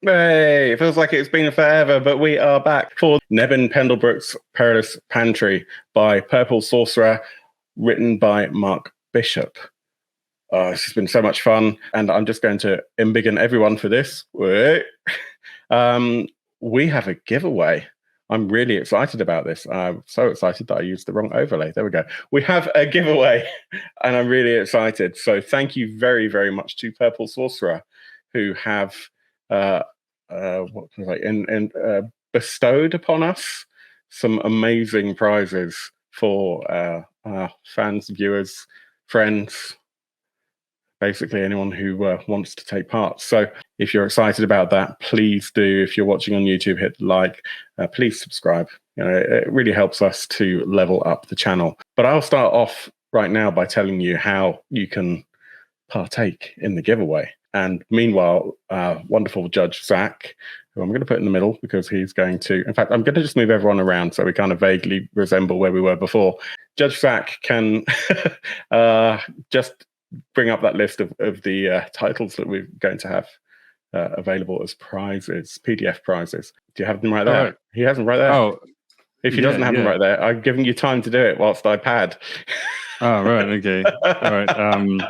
Hey, it feels like it's been forever, but we are back for Nebin Pendlebrook's Perilous Pantry by Purple Sorcerer, written by Mark Bishop. It's just been so much fun, and I'm just going to embiggen everyone for this. Wait. We have a giveaway. I'm really excited about this. I'm so excited that I used the wrong overlay. There we go. We have a giveaway, and I'm really excited. So thank you very, very much to Purple Sorcerer, who have what was I bestowed upon us some amazing prizes for our fans, viewers, friends, basically anyone who wants to take part. So if you're excited about that, please do. If you're watching on YouTube, hit like, please subscribe. It really helps us to level up the channel. But I'll start off right now by telling you how you can partake in the giveaway. And meanwhile, wonderful Judge Zach, who I'm going to put in the middle because he's going to, in fact, I'm going to just move everyone around so we kind of vaguely resemble where we were before. Judge Zach can just bring up that list of the titles that we're going to have available as prizes, PDF prizes. Do you have them right there? Right. He has them right there. Oh, if he doesn't have them right there, I'm giving you time to do it whilst I pad. Oh, right. Okay. All right.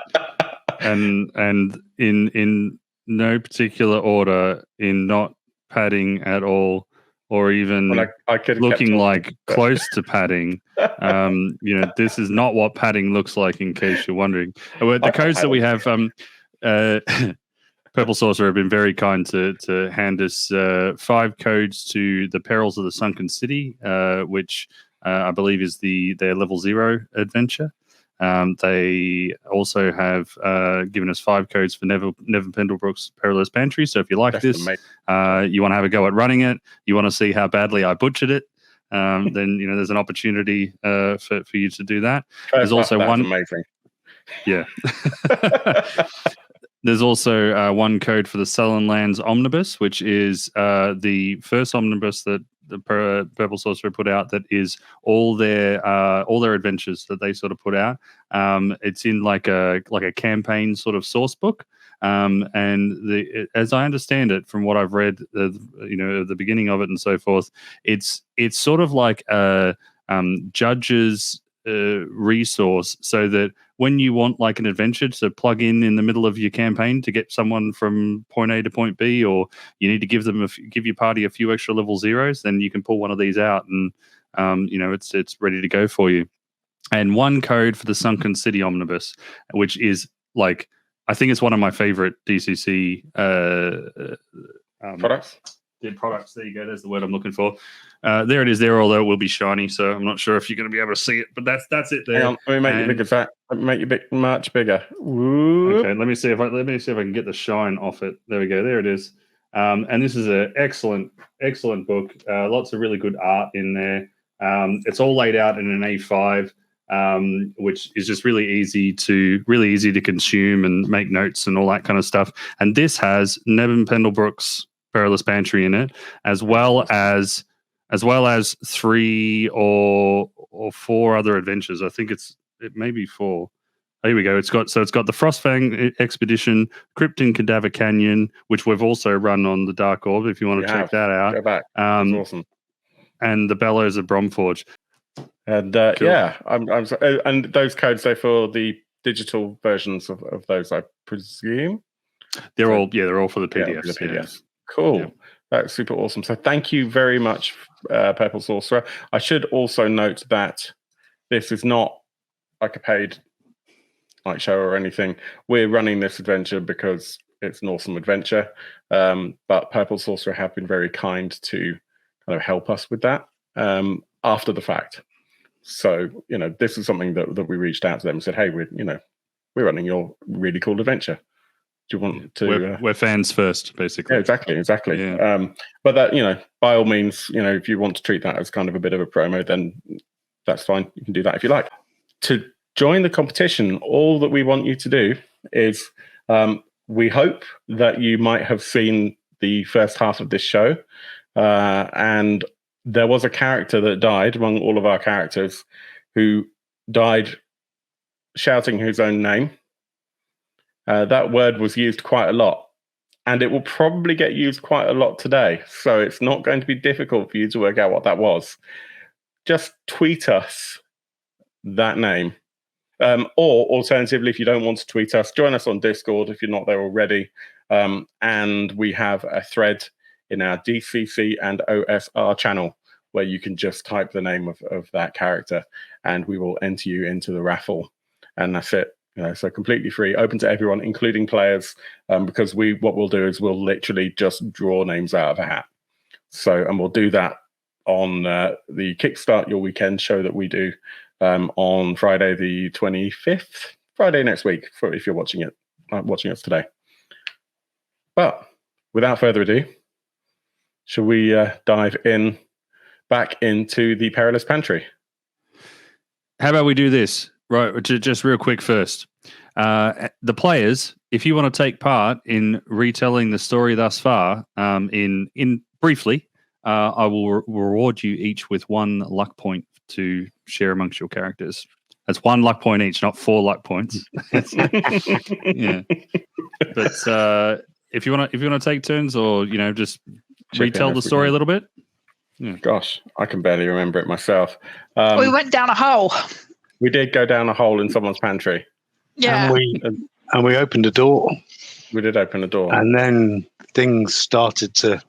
And in no particular order, in not padding at all, or even I could looking like close to padding. This is not what padding looks like, in case you're wondering. The codes that we have, Purple Saucer have been very kind to hand us 5 codes to the Perils of the Sunken City, which I believe is their level 0 adventure. They also have given us 5 codes for Nevin Pendlebrook's Perilous Pantry. So if you like this, you want to have a go at running it, you want to see how badly I butchered it, then there's an opportunity for you to do that. There's also one. Amazing. Yeah. There's also 1 code for the Sullen Lands Omnibus, which is the first omnibus that the Purple Sorcerer put out. That is all their adventures that they sort of put out. It's in like a campaign sort of source book. And as I understand it, from what I've read, the beginning of it and so forth, it's sort of like a judge's resource, so that when you want like an adventure to plug in the middle of your campaign to get someone from point A to point B, or you need to give your party a few extra level 0s, then you can pull one of these out and it's ready to go for you. And 1 code for the Sunken City Omnibus, which is like, I think it's one of my favorite DCC products. Products. There you go. There's the word I'm looking for. There it is there, although it will be shiny, so I'm not sure if you're going to be able to see it, but that's it there. Hang on, let me make you bigger, Zach. Let me make you much bigger. Whoop. Okay, let me see if I can get the shine off it. There we go. There it is. And this is an excellent book. Lots of really good art in there. It's all laid out in an A5, which is just really easy to consume and make notes and all that kind of stuff. And this has Nebin Pendlebrook's Perilous Pantry in it, as well as 3 or 4 other adventures. I think it may be 4. Here we go. It's got the Frostfang Expedition, Crypt in Cadaver Canyon, which we've also run on the Dark Orb. If you want to check that out, go back. That's awesome. And the Bellows of Bromforge. And cool. Yeah, I'm sorry. And those codes are for the digital versions of those, I presume. They're all for the PDFs. Yeah, the PDFs. Yeah. Cool. Yeah. That's super awesome. So thank you very much, Purple Sorcerer. I should also note that this is not like a paid show or anything. We're running this adventure because it's an awesome adventure. But Purple Sorcerer have been very kind to kind of help us with that after the fact. So, this is something that we reached out to them and said, hey, we're running your really cool adventure. Do you want to? We're fans first, basically. Yeah, exactly. Yeah. But that, by all means, if you want to treat that as kind of a bit of a promo, then that's fine. You can do that if you like. To join the competition, all that we want you to do is, we hope that you might have seen the first half of this show, and there was a character that died among all of our characters, who died shouting his own name. That word was used quite a lot, and it will probably get used quite a lot today. So it's not going to be difficult for you to work out what that was. Just tweet us that name. Or alternatively, if you don't want to tweet us, join us on Discord if you're not there already. And we have a thread in our DCC and OSR channel where you can just type the name of that character and we will enter you into the raffle. And that's it. So completely free, open to everyone, including players, because what we'll do is we'll literally just draw names out of a hat. And we'll do that on the Kickstart Your Weekend show that we do on Friday the 25th, Friday next week, if you're watching us today. But without further ado, shall we dive back into the Perilous Pantry? How about we do this? Right, just real quick first. The players, if you want to take part in retelling the story thus far, in briefly, I will reward you each with 1 luck point to share amongst your characters. That's 1 luck point each, not 4 luck points. Yeah, but if you want to take turns, or just retell the story a little bit. Yeah. Gosh, I can barely remember it myself. We went down a hole. We did go down a hole in someone's pantry. Yeah, and we opened a door. We did open a door, and then things started to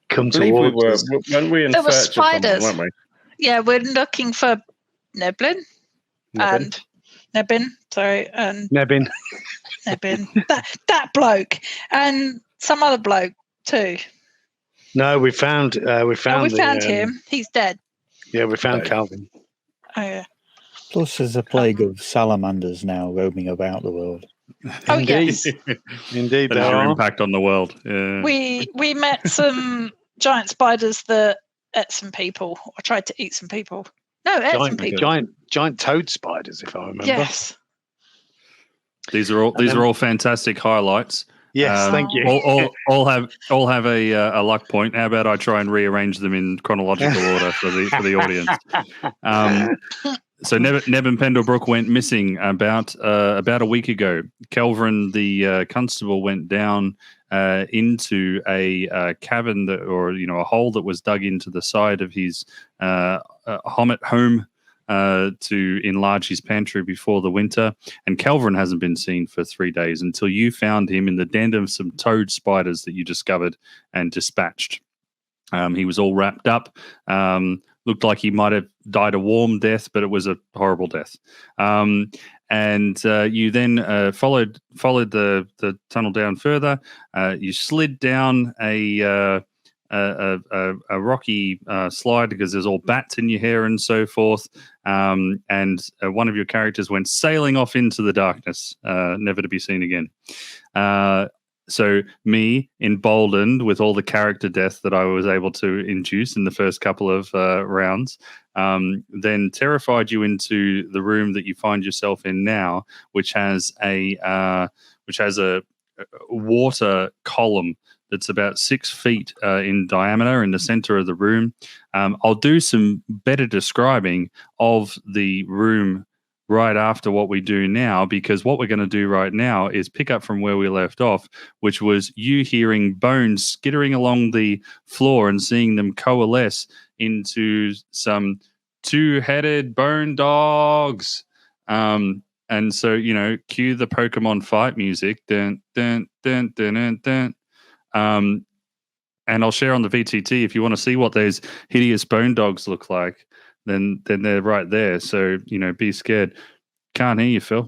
come towards us. Weren't we in there were search spiders, of someone, weren't we? Yeah, we're looking for Nebin. And Nebin, sorry, and Nebin. that bloke, and some other bloke too. No, we found him. He's dead. Yeah, we found Calvin. Oh yeah. Plus, there's a plague of salamanders now roaming about the world. Oh yes, indeed. That is your impact on the world. Yeah. We met some giant spiders that ate some people, or tried to eat some people. No, ate some people. Giant toad spiders, if I remember. Yes. These are all fantastic highlights. Yes, thank you. All have a luck point. How about I try and rearrange them in chronological order for the audience? So Nebin Pendlebrook went missing about a week ago. Kelvin, the constable, went down into a cavern a hole that was dug into the side of his home to enlarge his pantry before the winter. And Kelvin hasn't been seen for 3 days until you found him in the den of some toad spiders that you discovered and dispatched. He was all wrapped up. Looked like he might have died a warm death, but it was a horrible death. And you then followed the tunnel down further. You slid down a rocky slide because there's all bats in your hair and so forth. And one of your characters went sailing off into the darkness, never to be seen again. So me, emboldened with all the character death that I was able to induce in the first couple of rounds, then terrified you into the room that you find yourself in now, which has a water column that's about 6 feet in diameter in the center of the room. I'll do some better describing of the room right after what we do now, because what we're going to do right now is pick up from where we left off, which was you hearing bones skittering along the floor and seeing them coalesce into some 2-headed bone dogs. And so, cue the Pokemon fight music. Dun, dun, dun, dun, dun, dun. And I'll share on the VTT if you want to see what those hideous bone dogs look like. Then they're right there. So, be scared. Can't hear you, Phil.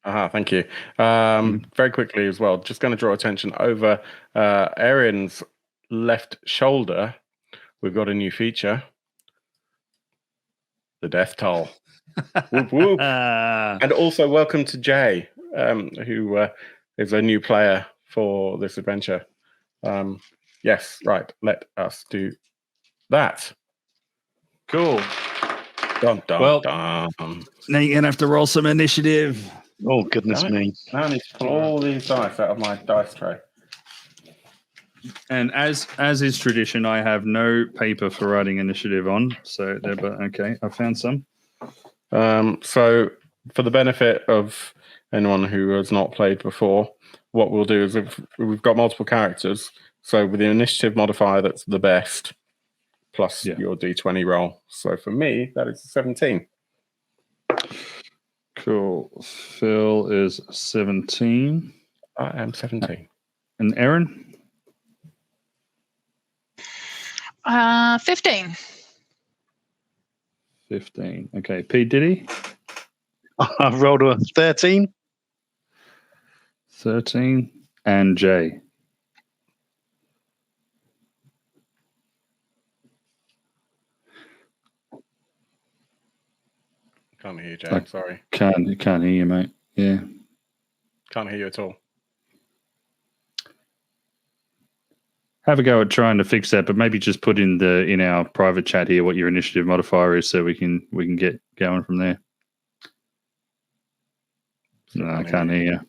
Thank you. Very quickly as well, just going to draw attention over Arian's left shoulder. We've got a new feature. The death toll. Whoop, whoop. And also welcome to Jay, who is a new player for this adventure. Yes, right. Let us do that. Cool. Dun, dun, well, dun. Now you're going to have to roll some initiative. Oh, goodness me. Now I need to pull all these dice out of my dice tray. And as is tradition, I have no paper for writing initiative on. So there, but okay, I found some. So for the benefit of anyone who has not played before, what we'll do is if we've got multiple characters, so with the initiative modifier that's the best, plus your D20 roll. So for me, that is 17. Cool. Phil is 17. I am 17. And Aaron? 15. 15. Okay. P. Diddy? I've rolled a 13. 13. And Jay? Can't hear you, Jay. I'm sorry. Can't hear you, mate. Yeah. Can't hear you at all. Have a go at trying to fix that, but maybe just put in our private chat here what your initiative modifier is, so we can get going from there. No, I can't hear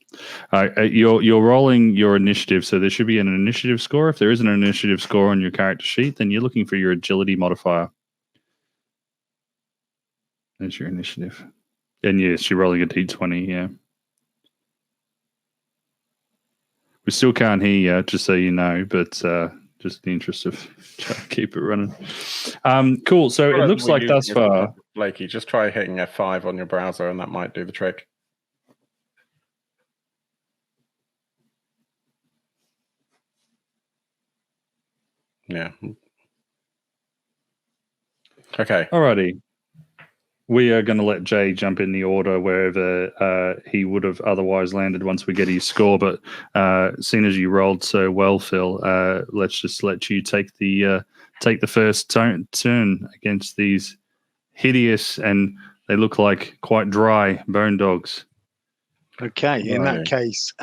you. You're rolling your initiative, so there should be an initiative score. If there isn't an initiative score on your character sheet, then you're looking for your agility modifier. There's your initiative. And yes, you're rolling a d20, yeah. We still can't hear you, just so you know, but just in the interest of trying to keep it running. Cool, so it looks like thus far... Blakey, just try hitting F5 on your browser and that might do the trick. Yeah. Okay. Alrighty. We are going to let Jay jump in the order wherever he would have otherwise landed once we get his score. But seeing as you rolled so well, Phil, let's just let you take the first turn against these hideous, and they look like quite dry bone dogs. Okay, in that case,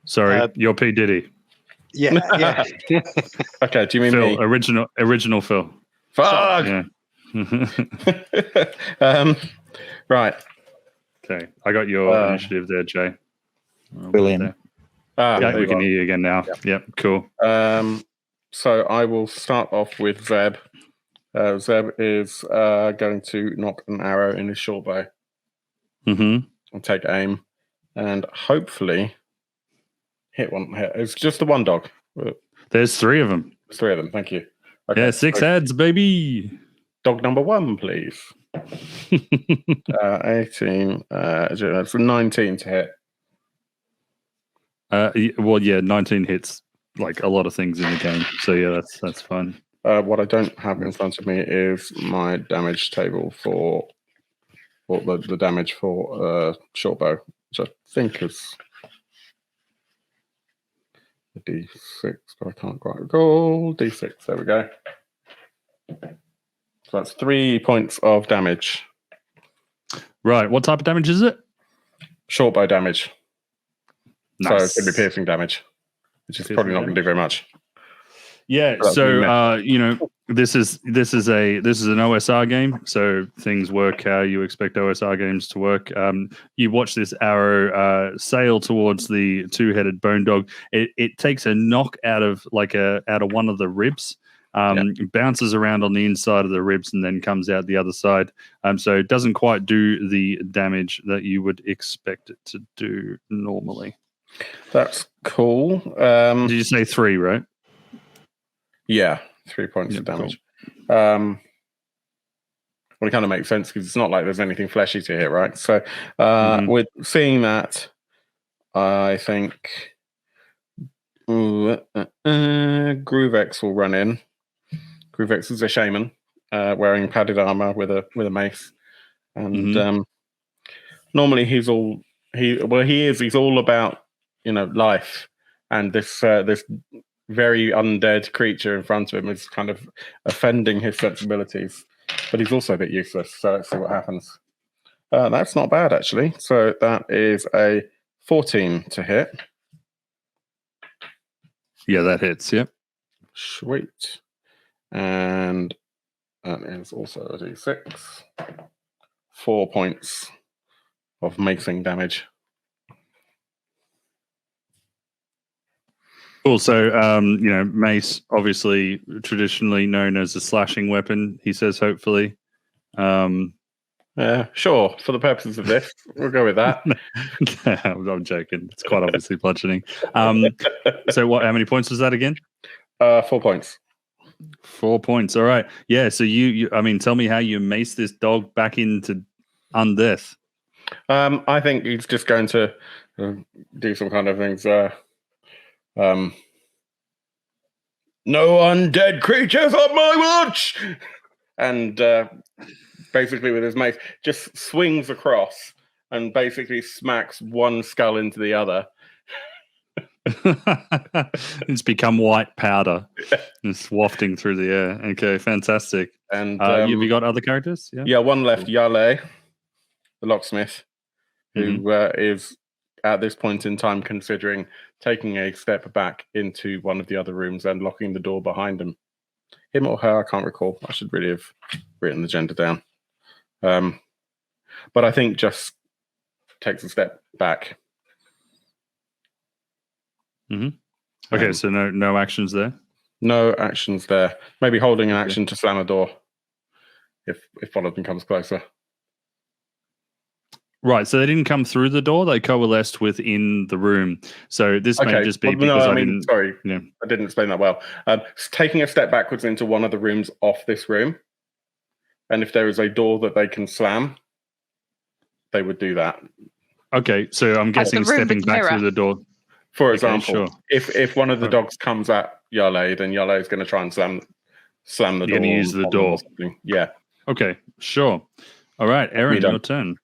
sorry, you're P. Diddy. Yeah. Okay, do you mean Phil? me? Original Phil. Fuck. Yeah. Right. Okay, I got your initiative there, Jay. Brilliant. Yeah, we can hear you again now. Yep, cool. So I will start off with Zeb. Zeb is going to knock an arrow in his short bow. Mm-hmm. And take aim, and hopefully hit one. It's just the one dog. There's 3 of them. There's 3 of them. Thank you. Okay, yeah, 6 heads, baby. Dog number 1, please. 18. That's 19 to hit. Well, yeah, 19 hits like a lot of things in the game. So yeah, that's fine. What I don't have in front of me is my damage table for the damage for short bow, which I think is a D6, but I can't quite recall. D6, there we go. So that's 3 points of damage. Right. What type of damage is it? Short bow damage. Nice. So it's going to be piercing damage, which is probably not going to do very much. Yeah. So this is an OSR game, so things work how you expect OSR games to work. You watch this arrow sail towards the 2-headed bone dog. It takes a knock out of one of the ribs. Bounces around on the inside of the ribs and then comes out the other side. So it doesn't quite do the damage that you would expect it to do normally. That's cool. Did you say 3, right? Yeah, 3 points of damage. Cool. Well, it kind of makes sense because it's not like there's anything fleshy to hit, right? So with seeing that, I think Groovex will run in. Groovex is a shaman wearing padded armor with a mace, and normally he's all about life, and this very undead creature in front of him is kind of offending his sensibilities, but he's also a bit useless. So let's see what happens. That's not bad actually. So that is a 14 to hit. Yeah, that hits. Yep. Sweet. And that is also a D6. 4 points of macing damage. Cool. So, mace, obviously traditionally known as a slashing weapon, he says, hopefully. Sure. For the purposes of this, we'll go with that. I'm joking. It's quite obviously bludgeoning. So how many points was that again? 4 points. 4 points. All right. Yeah. So you tell me how you mace this dog back into undeath. I think he's just going to do some kind of things. No undead creatures on my watch! And basically with his mace, just swings across and basically smacks one skull into the other. It's become white powder. It's wafting through the air. Okay, fantastic. And have you got other characters? Yeah, one left, Yale, the locksmith, who is at this point in time considering taking a step back into one of the other rooms and locking the door behind him. Him or her, I can't recall. I should really have written the gender down. But I think just takes a step back. Okay, so no actions there? No actions there. Maybe holding an action to slam a door if one of them comes closer. Right, so they didn't come through the door; they coalesced within the room. So this may just be because I didn't. Sorry, I didn't explain that well. Taking a step backwards into one of the rooms off this room, and if there is a door that they can slam, they would do that. Okay, so I'm guessing stepping back through the door. For example, if one of the dogs comes at Yale, then Yale is going to try and slam the door. You're going to use the door. Yeah. Okay, sure. All right, Aaron, your turn.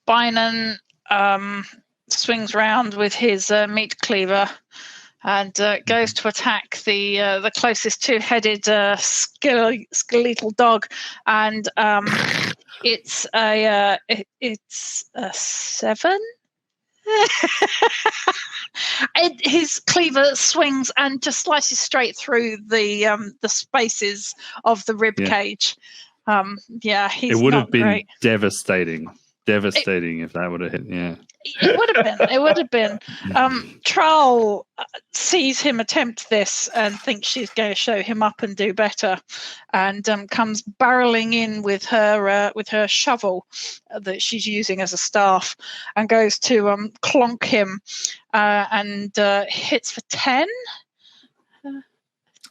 Bynon swings round with his meat cleaver and goes to attack the closest two-headed skeletal dog, and it's a 7. His cleaver swings and just slices straight through the spaces of the rib cage. He's it would have been great. devastating if that would have hit. Yeah, it would have been. Trowel sees him attempt this and thinks she's going to show him up and do better, and comes barreling in with her shovel that she's using as a staff, and goes to clonk him, and hits for 10.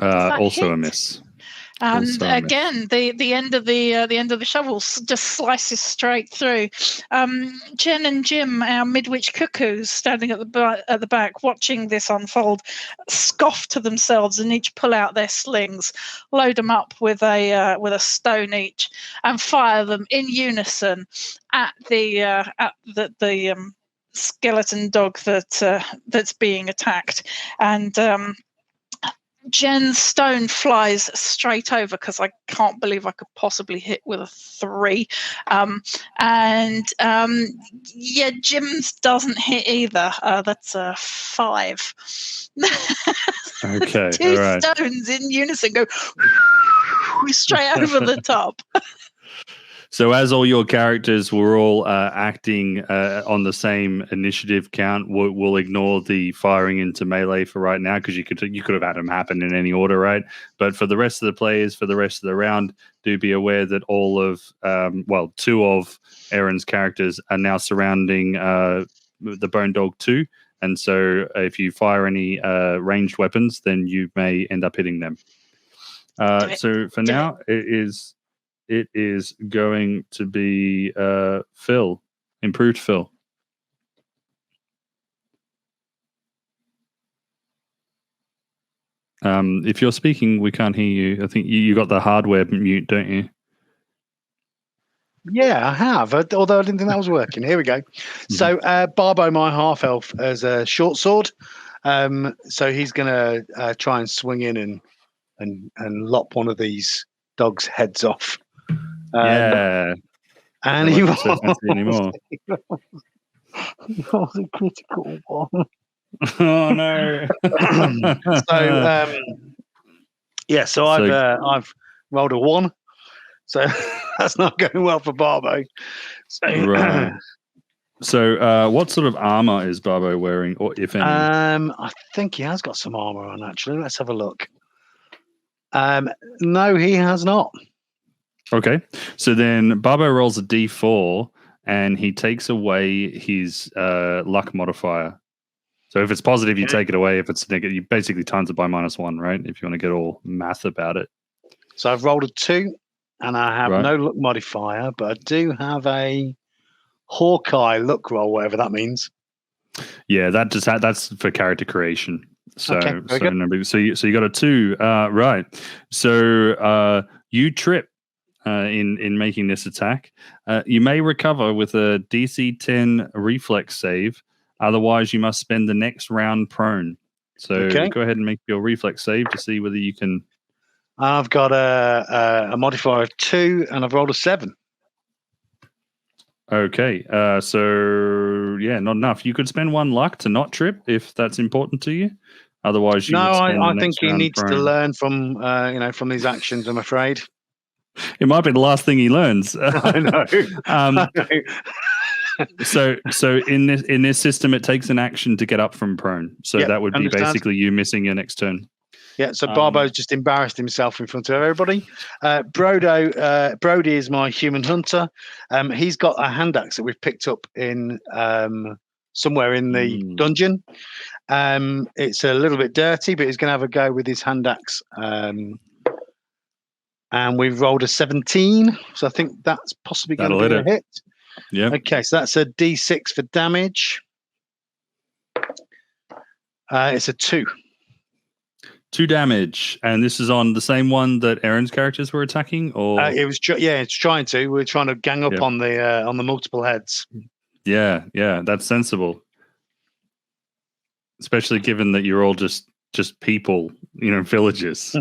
Also a miss. And again, the end of the shovel just slices straight through. Jen and Jim, our midwich cuckoos, standing at the back, watching this unfold, scoff to themselves and each pull out their slings, load them up with a stone each, and fire them in unison at the skeleton dog that's being attacked. And Jen's stone flies straight over because I can't believe I could possibly hit with a 3. Jim's doesn't hit either. That's a 5. Okay, 2 stones in unison go straight over the top. So as all your characters were all acting on the same initiative count, we'll ignore the firing into melee for right now because you could have had them happen in any order, right? But for the rest of the players, for the rest of the round, do be aware that all of 2 of Aaron's characters are now surrounding the Bone Dog 2, and so if you fire any ranged weapons, then you may end up hitting them. So for now, it is going to be Phil, improved Phil. If you're speaking, we can't hear you. I think you got the hardware mute, don't you? Yeah, I have, although I didn't think that was working. Here we go. So Barbo, my half-elf, has a short sword. So he's going to try and swing in and lop one of these dogs' heads off. And he was anymore. He was a critical one. Oh no! So I've rolled a 1, so that's not going well for Barbo. Right. So what sort of armor is Barbo wearing, or if any? I think he has got some armor on. Actually, let's have a look. No, he has not. Okay. So then Barbo rolls a d4 and he takes away his luck modifier. So if it's positive, you take it away. If it's negative, you basically times it by -1, right? If you want to get all math about it. So I've rolled a 2, and I have Right. no luck modifier, but I do have a Hawkeye luck roll, whatever that means. Yeah, that's for character creation. So Okay, very good. no, so you got a 2, right? So you trip in making this attack. You may recover with a DC 10 reflex save. Otherwise, you must spend the next round prone. So Okay. go ahead and make your reflex save to see whether you can. I've got a modifier of 2, and I've rolled a 7. Okay, so yeah, not enough. You could spend 1 luck to not trip if that's important to you. Otherwise, you No, would spend the I next think he round needs to prone. learn from these actions, I'm afraid. It might be the last thing he learns. I know. I know. So in this system, it takes an action to get up from prone. So Yep, that would be understand. basically you missing your next turn. Yeah, so Barbo's just embarrassed himself in front of everybody. Brody is my human hunter. He's got a hand axe that we've picked up in somewhere in the dungeon. It's a little bit dirty, but he's going to have a go with his hand axe. And we've rolled a 17, so I think that's possibly going to be a hit. Yeah. Okay, so that's a D6 for damage. It's a 2. 2 damage, and this is on the same one that Aaron's characters were attacking, or it's trying to. We're trying to gang up on the multiple heads. Yeah, that's sensible, especially given that you're all just people, villagers.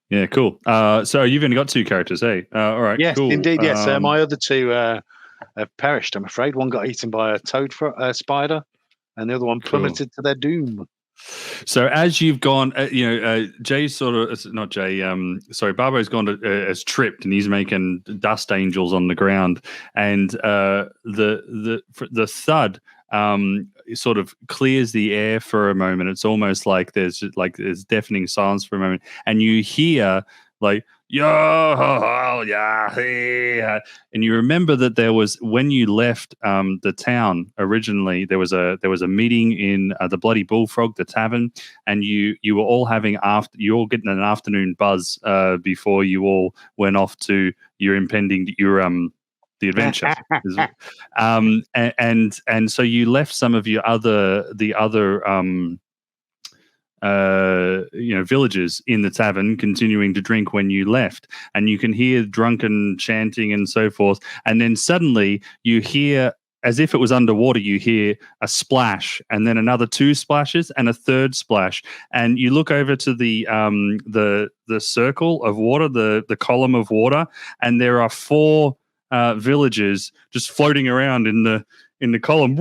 Yeah, cool. So you've only got 2 characters, hey? All right, yes, cool. Indeed, yes. My other 2 have perished, I'm afraid. One got eaten by a toad spider, and the other one plummeted to their doom. So as you've gone, Jay's not Jay. Barbo's gone has tripped, and he's making dust angels on the ground, and the thud sort of clears the air for a moment. It's almost like there's deafening silence for a moment, and you hear like yeah, and you remember that there was, when you left the town originally, there was a meeting in the Bloody Bullfrog, the tavern, and you were all having getting an afternoon buzz before you all went off to your the adventure. And so you left some of your other villagers in the tavern continuing to drink when you left, and you can hear drunken chanting and so forth, and then suddenly you hear, as if it was underwater, you hear a splash, and then another 2 splashes and a third splash, and you look over to the circle of water, the column of water, and there are 4 villagers just floating around in the column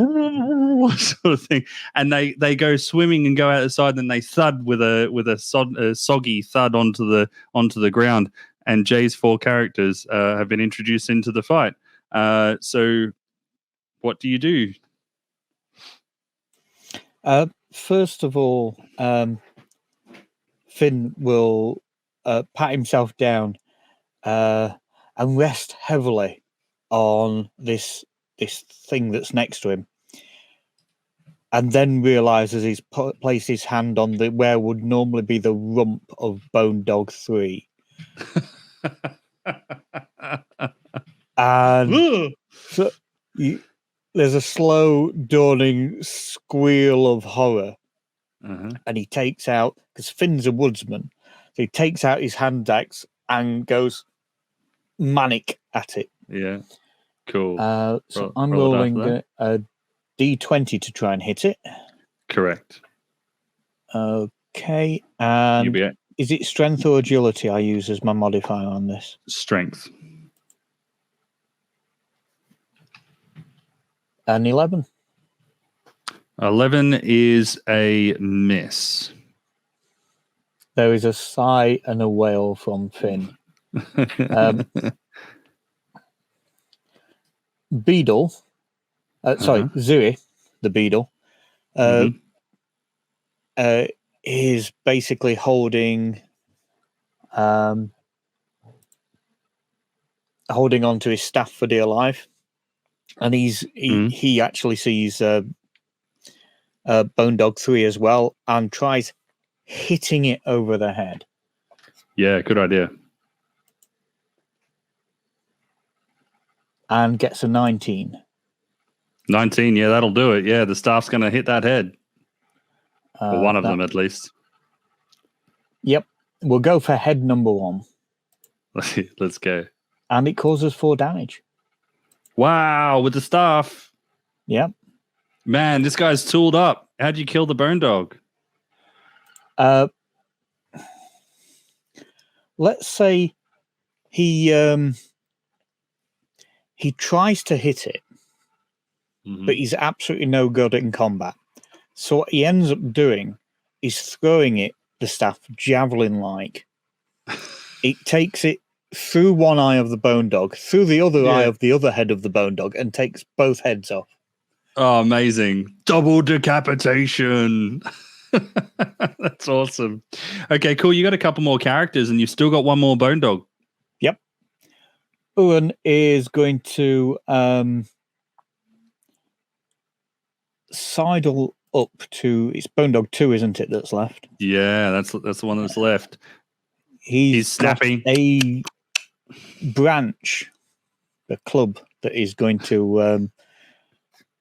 sort of thing, and they go swimming and go out the side, and they thud with a soggy thud onto the ground, and Jay's 4 characters have been introduced into the fight. So what do you do? First of all, Finn will pat himself down and rest heavily on this thing that's next to him, and then realizes he's placed his hand on where would normally be the rump of Bone Dog 3. And so there's a slow dawning squeal of horror, and he takes out, because Finn's a woodsman, so he takes out his hand axe and goes manic at it. Yeah. Cool. So I'm rolling a D20 to try and hit it. Correct. Okay. And is it strength or agility I use as my modifier on this? Strength. An 11. 11 is a miss. There is a sigh and a wail from Finn. Beedle, Zuri, the beetle, is basically holding holding on to his staff for dear life, and he actually sees Bone Dog 3 as well, and tries hitting it over the head. Yeah, good idea. And gets a 19. 19, yeah, that'll do it. Yeah, the staff's going to hit that head. Or one of them, at least. Yep. We'll go for head number 1. Let's go. And it causes 4 damage. Wow, with the staff. Yep. Man, this guy's tooled up. How'd you kill the Bone Dog? Let's say he tries to hit it, but he's absolutely no good in combat. So what he ends up doing is throwing the staff javelin-like. It takes it through one eye of the Bone Dog, through the other eye of the other head of the Bone Dog, and takes both heads off. Oh, amazing. Double decapitation. That's awesome. Okay, cool. You got a couple more characters, and you've still got one more Bone Dog. Yep. Owen is going to sidle up to... It's Bone Dog 2, isn't it, that's left? Yeah, that's the one that's left. He's snappy. A branch, a club that is going to...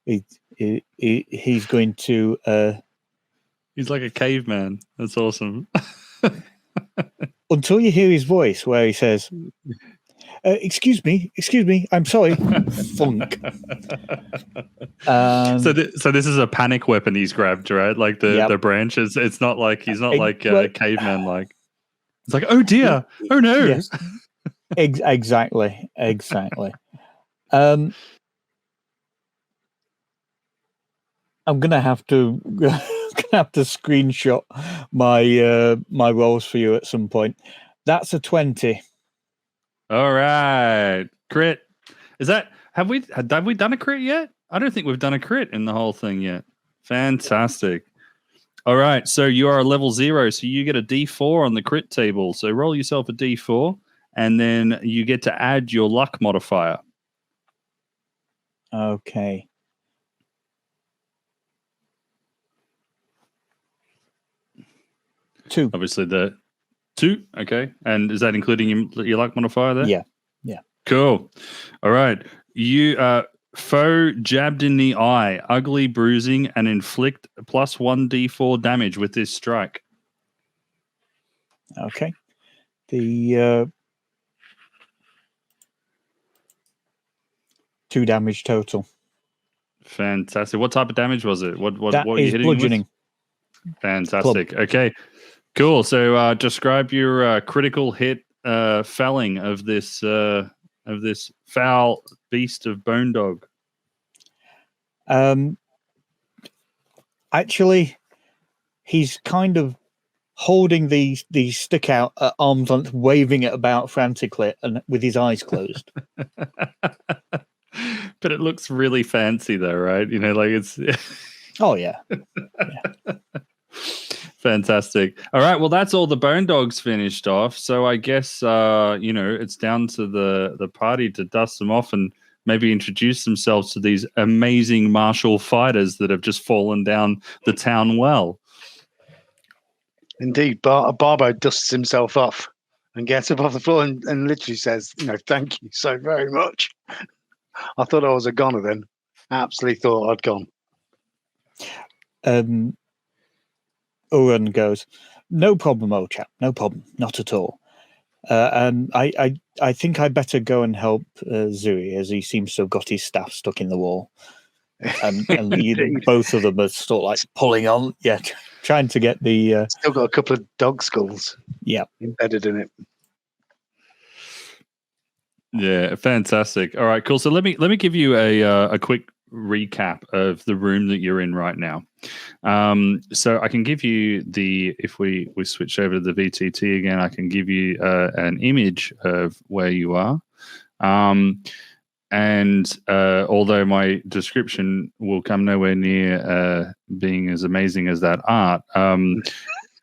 he's going to... He's like a caveman. That's awesome. Until you hear his voice where he says, excuse me, I'm sorry, funk. So this is a panic weapon he's grabbed, right? Like the branch is. It's not like he's not caveman like. It's like, oh dear, oh no. Yes. Exactly. I'm gonna have to screenshot my rolls for you at some point. That's a 20. All right, crit. Is that have we done a crit yet? I don't think we've done a crit in the whole thing yet. Fantastic. All right, so you are a level 0, so you get a D4 on the crit table. So roll yourself a D4, and then you get to add your luck modifier. Okay. Two. Obviously the 2. Okay. And is that including your luck modifier there? Yeah. Cool. All right. You foe jabbed in the eye, ugly bruising, and inflict plus 1d4 damage with this strike. Okay. The 2 damage total. Fantastic. What type of damage was it? What that were you is hitting bludgeoning. With? Fantastic. Club. Okay. Cool. So describe your critical hit felling of this foul beast of Bone Dog. Actually, he's kind of holding these stick out at arm's length, waving it about frantically, and with his eyes closed. But it looks really fancy, though, right? You know, like it's. Oh yeah. Fantastic. All right. Well, that's all the Bone Dogs finished off. So I guess it's down to the party to dust them off and maybe introduce themselves to these amazing martial fighters that have just fallen down the town well. Indeed, Barbo dusts himself off and gets up off the floor and literally says, thank you so very much. I thought I was a goner then. Absolutely thought I'd gone. Owen goes, no problem, old chap, no problem, not at all. I think I better go and help Zuri, as he seems to have got his staff stuck in the wall. And both of them are sort of like pulling on, trying to get the... Still got a couple of dog skulls embedded in it. Yeah, fantastic. All right, cool. So let me give you a quick recap of the room that you're in right now. So I can give you if we switch over to the VTT again, I can give you an image of where you are. And although my description will come nowhere near being as amazing as that art,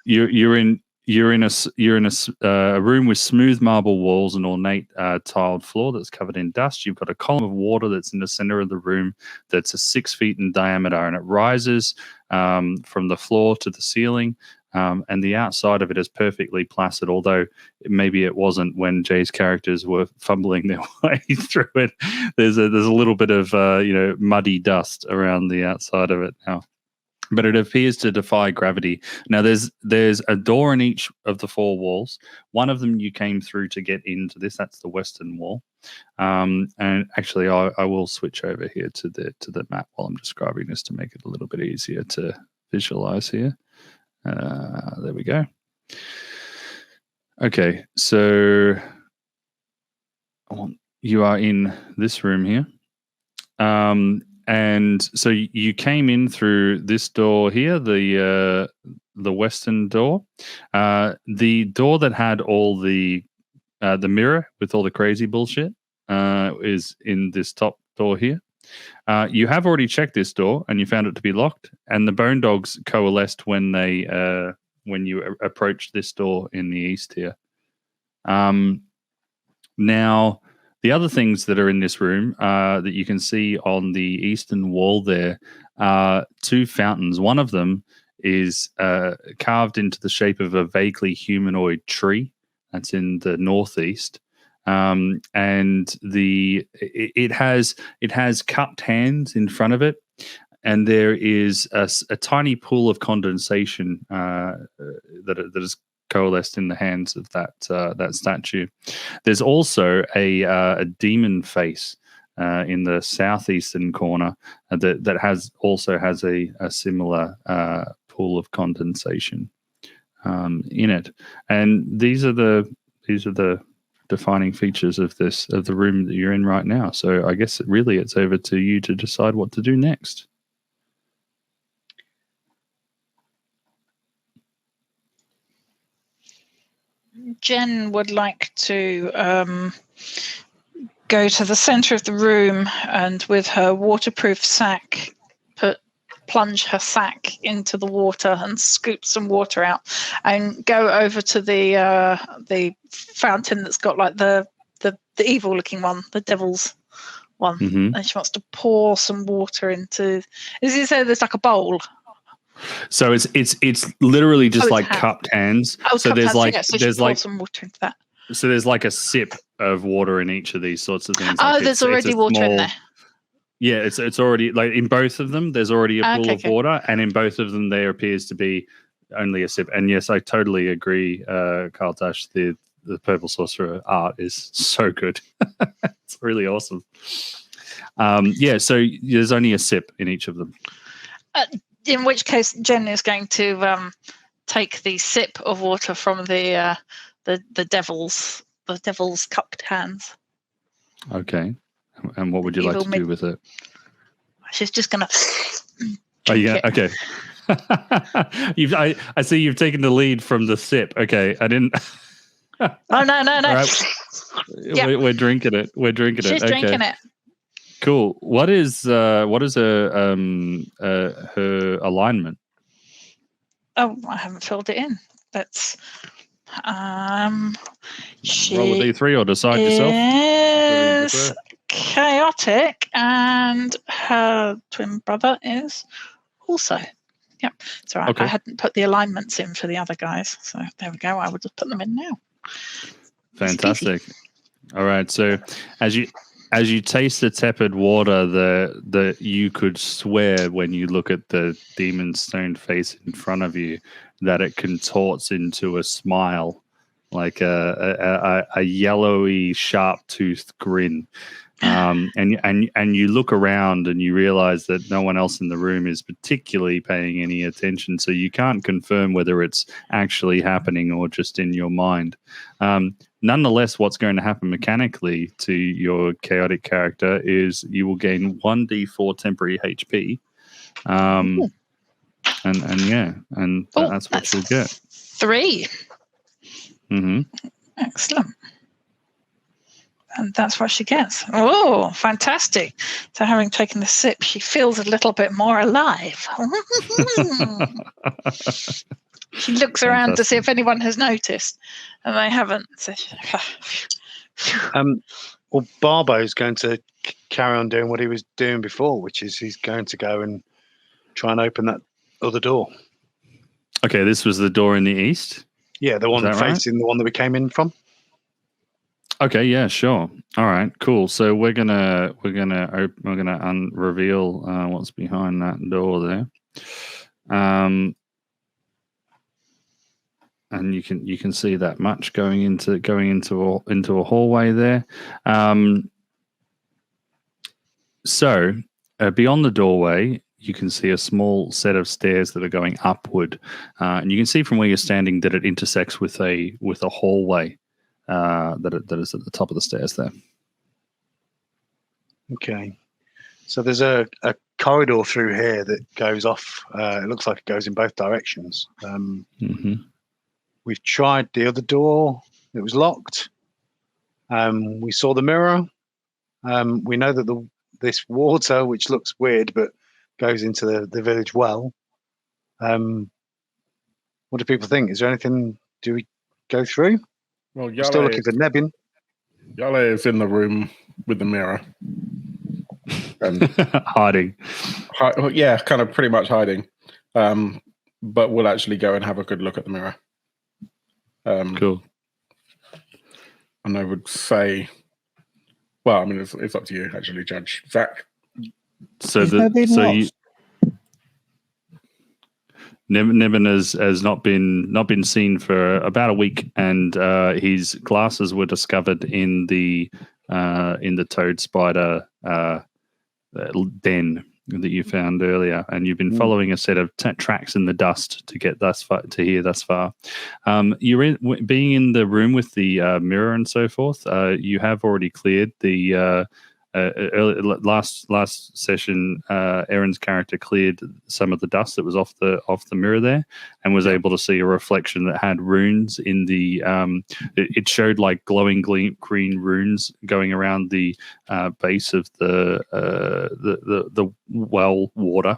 you're in You're in a room with smooth marble walls and ornate tiled floor that's covered in dust. You've got a column of water that's in the center of the room that's 6 feet in diameter, and it rises from the floor to the ceiling. And the outside of it is perfectly placid, although maybe it wasn't when Jay's characters were fumbling their way through it. There's a little bit of muddy dust around the outside of it now. But it appears to defy gravity. Now, there's a door in each of the 4 walls. One of them you came through to get into this. That's the western wall. And actually, I will switch over here to the map while I'm describing this to make it a little bit easier to visualize here. There we go. Okay, so you are in this room here. And so you came in through this door here, the western door, the door that had all the mirror with all the crazy bullshit is in this top door here. You have already checked this door and you found it to be locked, and the bone dogs coalesced when you approached this door in the east here. Now, the other things that are in this room that you can see on the eastern wall there are 2 fountains. One of them is carved into the shape of a vaguely humanoid tree. That's in the northeast. And it has cupped hands in front of it, and there is a tiny pool of condensation that is coalesced in the hands of that statue. There's also a demon face in the southeastern corner that has a similar pool of condensation in it, and these are the defining features of the room that you're in right now. So I guess really it's over to you to decide what to do next. Jen would like to go to the center of the room and with her waterproof sack plunge her sack into the water and scoop some water out and go over to the fountain that's got like the evil looking one, the devil's one. Mm-hmm. And she wants to pour some water into, as you say, there's like a bowl. So it's literally just like cupped hands. Oh, so cupped there's hands, like yeah. So there's like some water into that. So there's like a sip of water in each of these sorts of things. Oh, like there's already water in there. Yeah, it's already like in both of them. There's already a pool of water, and in both of them there appears to be only a sip. And yes, I totally agree, Carl Tash. The Purple Sorcerer art is so good. It's really awesome. Yeah, so there's only a sip in each of them. In which case, Jen is going to take the sip of water from the devil's cupped hands. Okay, and what would you like to do with it? She's just gonna. Oh yeah, okay. I see you've taken the lead from the sip. Okay, I didn't. Oh no! Right. Yeah. We're drinking it. We're drinking it. She's drinking it. Cool. What is her alignment? Oh, I haven't filled it in. That's she roll a d3 or decide yourself. Is chaotic, and her twin brother is also. Yep. So I hadn't put the alignments in for the other guys. So there we go. I will just put them in now. Fantastic. All right. So as you taste the tepid water, the you could swear when you look at the demon stone face in front of you that it contorts into a smile, like a yellowy, sharp-toothed grin. And you look around and you realize that no one else in the room is particularly paying any attention, so you can't confirm whether it's actually happening or just in your mind. Nonetheless, what's going to happen mechanically to your chaotic character is you will gain 1d4 temporary HP. That's what you'll get. 3. Mm-hmm. Excellent. And that's what she gets. Oh, fantastic. So having taken the sip, she feels a little bit more alive. She looks around to see if anyone has noticed, and they haven't. So, well, Barbo's going to carry on doing what he was doing before, which is he's going to go and try and open that other door. Okay, this was the door in the east. Yeah, the one facing the one that we came in from. Okay, yeah, sure. All right, cool. So we're gonna reveal what's behind that door there. And you can see that much going into a hallway there. So beyond the doorway, you can see a small set of stairs that are going upward, and you can see from where you're standing that it intersects with a hallway that is at the top of the stairs there. Okay, so there's a corridor through here that goes off. It looks like it goes in both directions. We've tried the other door; it was locked. We saw the mirror. We know that this water, which looks weird, but goes into the village well. What do people think? Is there anything? Do we go through? Well, We're still looking for Nebin. Yale is in the room with the mirror. Hiding. Yeah, kind of pretty much hiding. But we'll actually go and have a good look at the mirror. Cool. And I would say, well, I mean, it's up to you, actually, Judge Zach. Nevin has not been seen for about a week, and his glasses were discovered in the toad spider den that you found earlier, and you've been following a set of tracks in the dust to get thus far. You're being in the room with the mirror and so forth. You have already cleared the. Last session, Aaron's character cleared some of the dust that was off the mirror there, and was able to see a reflection that had runes in the. It showed like glowing green runes going around the base of the well water.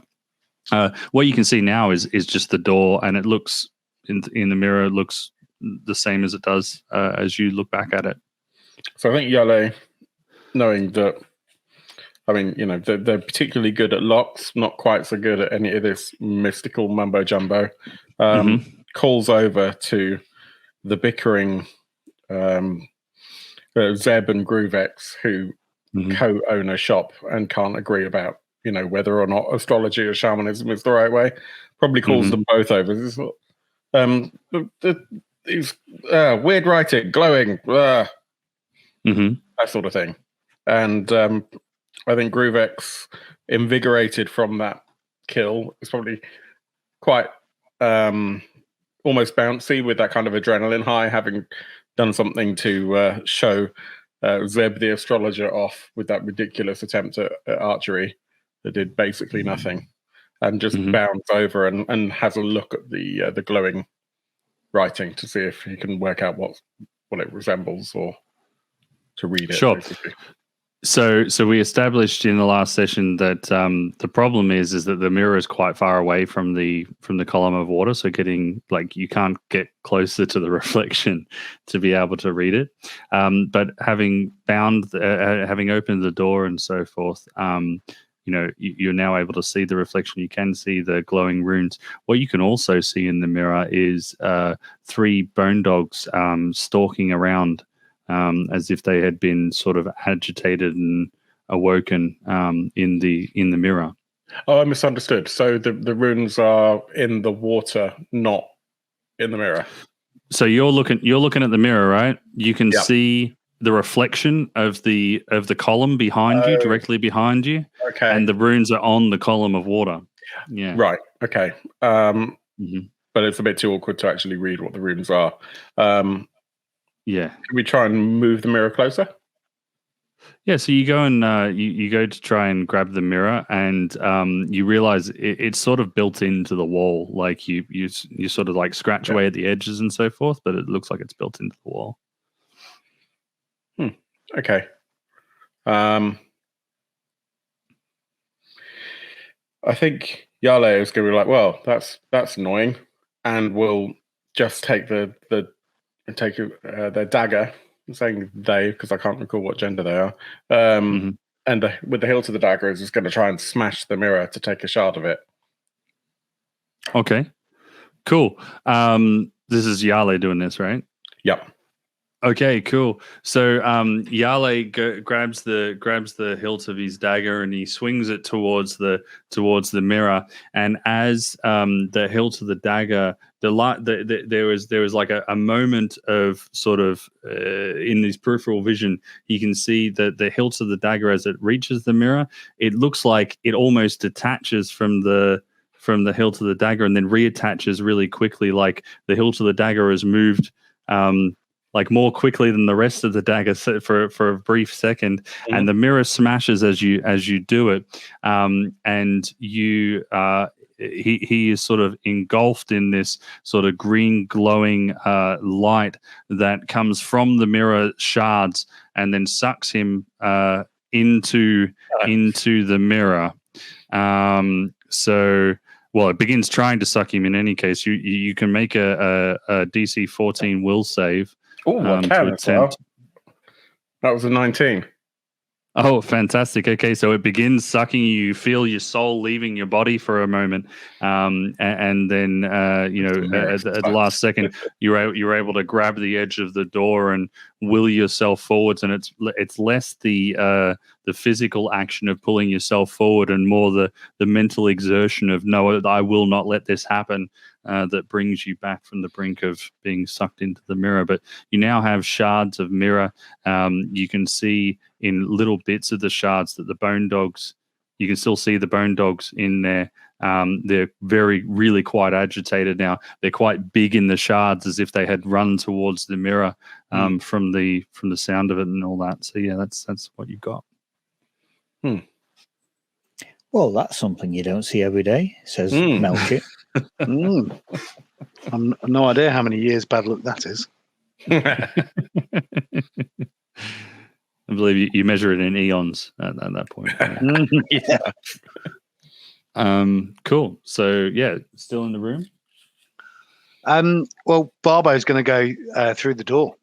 What you can see now is just the door, and it looks in the mirror looks the same as it does as you look back at it. So I think Yale, knowing that, I mean, you know, they're particularly good at locks, not quite so good at any of this mystical mumbo jumbo, calls over to the bickering Zeb and Groovex, who co-own a shop and can't agree about, you know, whether or not astrology or shamanism is the right way. Probably calls them both over. This is weird writing, glowing, that sort of thing. And I think Groovex, invigorated from that kill, is probably quite almost bouncy with that kind of adrenaline high, having done something to show Zeb the astrologer off with that ridiculous attempt at archery that did basically nothing, and just bounds over and has a look at the glowing writing to see if he can work out what it resembles, or to read it. Sure. Basically. So we established in the last session that the problem is that the mirror is quite far away from the column of water. So you can't get closer to the reflection to be able to read it. But having opened the door and so forth, you're now able to see the reflection. You can see the glowing runes. What you can also see in the mirror is 3 bone dogs stalking around. As if they had been sort of agitated and awoken in the mirror. Oh, I misunderstood. So the runes are in the water, not in the mirror. So you're looking at the mirror, right? You can see the reflection of the column behind you, directly behind you. Okay. And the runes are on the column of water. Yeah. Right. Okay. But it's a bit too awkward to actually read what the runes are. Yeah. Can we try and move the mirror closer? Yeah, so you go and you go to try and grab the mirror, and you realize it's sort of built into the wall. Like you sort of like scratch away at the edges and so forth, but it looks like it's built into the wall. Okay. I think Yale is going to be like, well, that's annoying. and will just take their dagger. I'm saying they because I can't recall what gender they are. And with the hilt of the dagger, is just going to try and smash the mirror to take a shard of it. Okay, cool. This is Yale doing this, right? Yep. Okay, cool. So Yale grabs the hilt of his dagger and he swings it towards the mirror. And as the hilt of the dagger, there was like a moment of sort of in his peripheral vision, he can see that the hilt of the dagger as it reaches the mirror, it looks like it almost detaches from the hilt of the dagger and then reattaches really quickly, like the hilt of the dagger has moved. Like more quickly than the rest of the dagger for a brief second, and the mirror smashes as you do it, and you he is sort of engulfed in this sort of green glowing light that comes from the mirror shards and then sucks him into the mirror. Well, it begins trying to suck him. In any case, you can make a DC 14 will save. Oh, I can as well. That was a 19. Oh, fantastic. Okay, so it begins sucking you. You feel your soul leaving your body for a moment. And then, at the last second, you're able to grab the edge of the door and will yourself forwards. And it's less the physical action of pulling yourself forward and more the mental exertion of, no, I will not let this happen. That brings you back from the brink of being sucked into the mirror. But you now have shards of mirror. You can see in little bits of the shards that the bone dogs, you can still see the bone dogs in there. They're really quite agitated now. They're quite big in the shards as if they had run towards the mirror from the sound of it and all that. So yeah, that's what you've got. Well, that's something you don't see every day, says Melchett. I've no idea how many years bad luck that is. I believe you measure it in eons at that point. Yeah. Cool. So yeah, still in the room. Well, Barbo's going to go through the door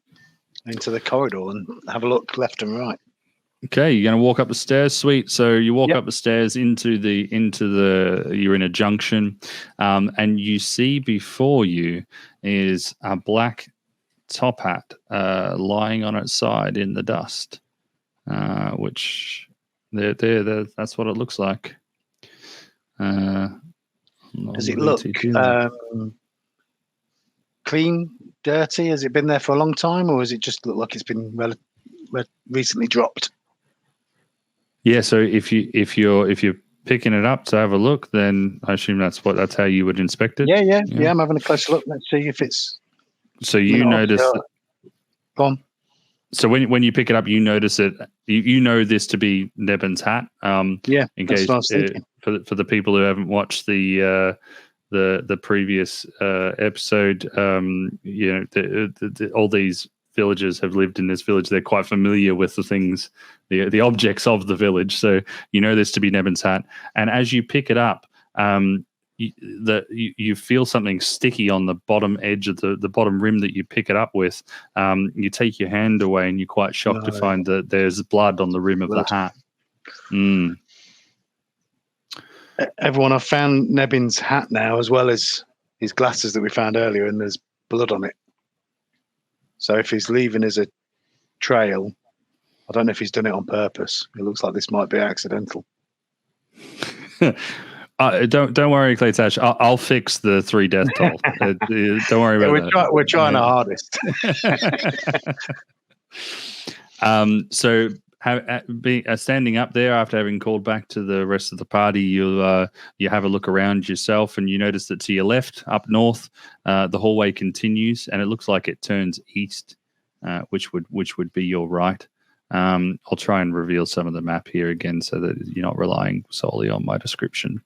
into the corridor and have a look left and right. Okay, you're going to walk up the stairs. Sweet. So you walk up the stairs into the you're in a junction, and you see before you is a black top hat lying on its side in the dust, which that's what it looks like. Does it look clean, dirty? Has it been there for a long time, or does it just look like it's been recently dropped? Yeah, so if you're picking it up to have a look, then I assume that's how you would inspect it. Yeah. I'm having a closer look. Let's see if it's. So you notice. Go on. So when you pick it up, you notice it. You know this to be Nebin's hat. Yeah. In case for the people who haven't watched the previous episode, all these villagers have lived in this village. They're quite familiar with the things, the objects of the village. So you know this to be Nebin's hat. And as you pick it up, you feel something sticky on the bottom edge of the bottom rim that you pick it up with. You take your hand away and you're quite shocked to find that there's blood on the rim of the hat. Everyone, I've found Nebin's hat now, as well as his glasses that we found earlier, and there's blood on it. So if he's leaving as a trail, I don't know if he's done it on purpose. It looks like this might be accidental. Don't worry, Claytash. I'll fix the 3 death toll. Don't worry about that. We're trying our hardest. So standing up there after having called back to the rest of the party, you have a look around yourself and you notice that to your left, up north, the hallway continues and it looks like it turns east, which would be your right. I'll try and reveal some of the map here again so that you're not relying solely on my description.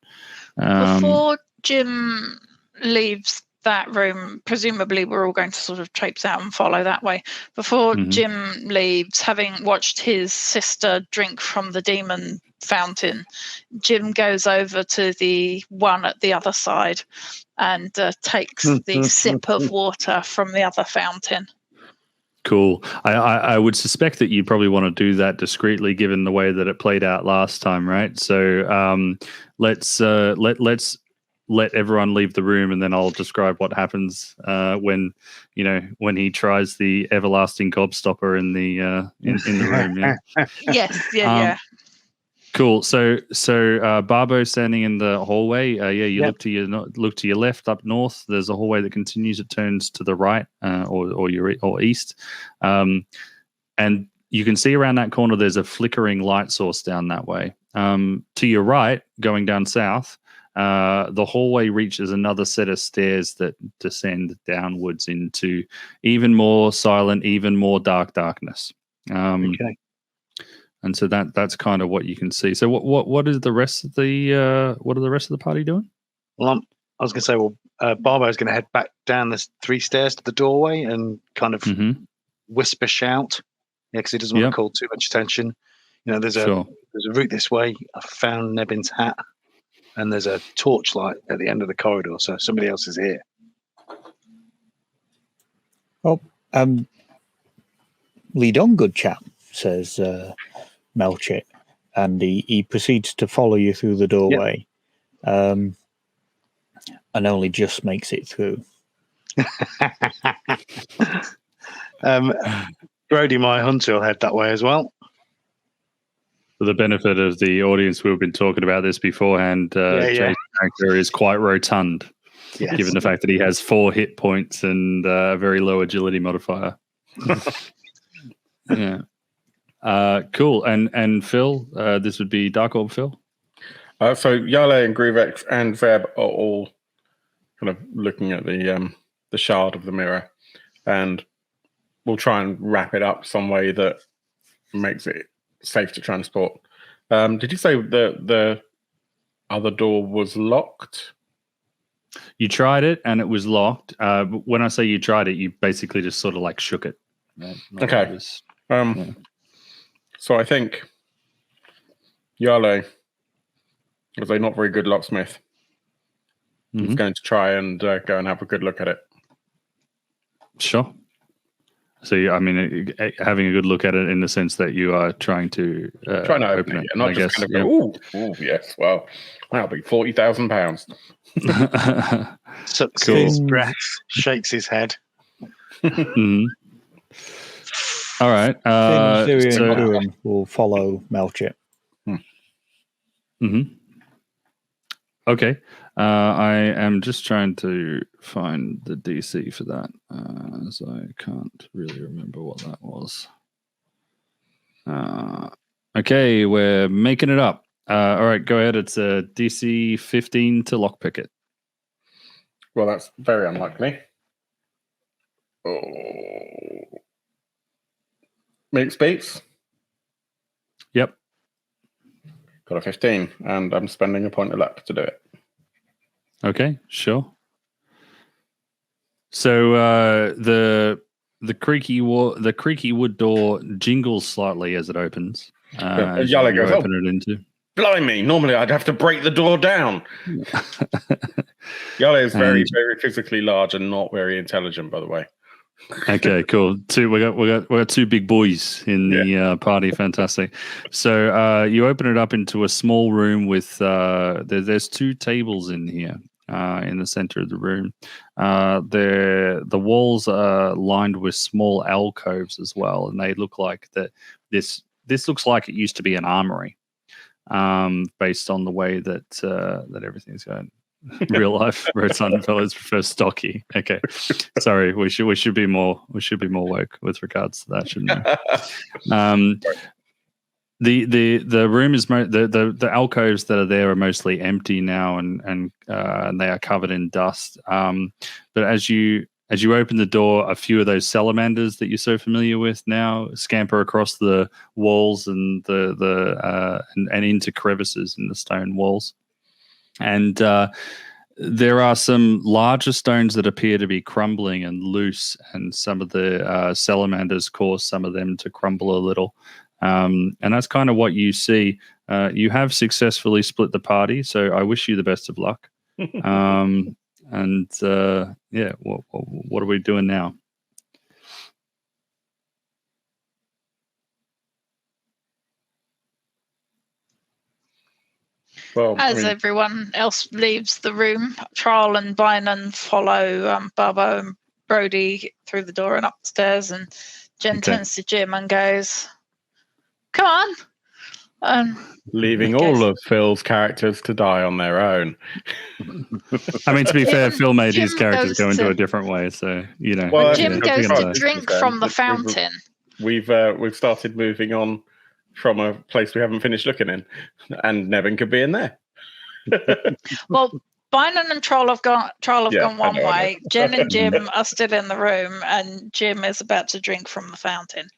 Before Jim leaves that room, presumably we're all going to sort of traipse out and follow that way. Before Jim leaves, having watched his sister drink from the demon fountain. Jim goes over to the one at the other side and takes the sip of water from the other fountain. Cool. I would suspect that you'd probably want to do that discreetly, given the way that it played out last time, right? So let's let everyone leave the room, and then I'll describe what happens when he tries the everlasting gobstopper in the room. Yeah. Yes. Yeah. Cool. So Barbo's standing in the hallway. You look to your left up north. There's a hallway that continues. It turns to the right or east, and you can see around that corner. There's a flickering light source down that way. To your right, going down south, the hallway reaches another set of stairs that descend downwards into even more silent, even more darkness. Okay. And so that's kind of what you can see. So what is the rest of the what are the rest of the party doing? Well, I was going to say, Barbo's going to head back down the 3 stairs to the doorway and kind of whisper shout, because he doesn't want to call too much attention. There's a route this way. I found Nebin's hat, and there's a torchlight at the end of the corridor, so somebody else is here. Well, lead on, good chap, says Melchett, and he proceeds to follow you through the doorway, and only just makes it through. Brody, my hunter, will head that way as well. For the benefit of the audience, we've been talking about this beforehand. Jay's character is quite rotund, given the fact that he has 4 hit points and a very low agility modifier. Yeah. Cool. And Phil, this would be Dark Orb Phil. So Yale and Grievex and Veb are all kind of looking at the shard of the mirror, and we'll try and wrap it up some way that makes it safe to transport. Did you say the other door was locked? You tried it and it was locked. When I say you tried it, you basically just sort of like shook it. Okay. So I think Yale was a not very good locksmith. He's going to try and go and have a good look at it. Sure. So, having a good look at it in the sense that you are trying to open it, not just kind of go, oh, yes, well, that'll be £40,000. Sucks his breath, shakes his head. All right. Doing will follow Melchett. Okay. I am just trying to find the DC for that, as I can't really remember what that was. Okay, we're making it up. All right, go ahead. It's a DC 15 to lockpick it. Well, that's very unlikely. Oh. Meat speaks. Yep. Got a 15, and I'm spending a point of luck to do it. Okay, sure. So the creaky wood door jingles slightly as it opens. As you goes, open it into. Blimey! Normally I'd have to break the door down. Yale is very, very physically large and not very intelligent, by the way. Okay, cool. We got 2 big boys in the party. Fantastic. So you open it up into a small room with there's 2 tables in here in the center of the room. The walls are lined with small alcoves as well, and they look like that. This looks like it used to be an armory, based on the way that everything's going. Real life rotund fellows prefer stocky. Okay, sorry. We should be more woke with regards to that, shouldn't we? The room is the alcoves that are there are mostly empty now, and they are covered in dust. But as you open the door, a few of those salamanders that you're so familiar with now scamper across the walls and and into crevices in the stone walls. And there are some larger stones that appear to be crumbling and loose, and some of the salamanders cause some of them to crumble a little. And that's kind of what you see. You have successfully split the party, so I wish you the best of luck. What are we doing now? Well, As everyone else leaves the room, Charles and Bynon follow Barbo and Brody through the door and upstairs, and Jen turns to Jim and goes, "Come on." Leaving all of Phil's characters to die on their own. I mean, to be fair, Phil made Jim his characters goes go into to- a different way, so you know. Well, Jim goes to to drink from the fountain. We've started moving on from a place we haven't finished looking in, and Nevin could be in there. Well, Bynon and Troll have gone one I know. way. Jen and Jim are still in the room, and Jim is about to drink from the fountain.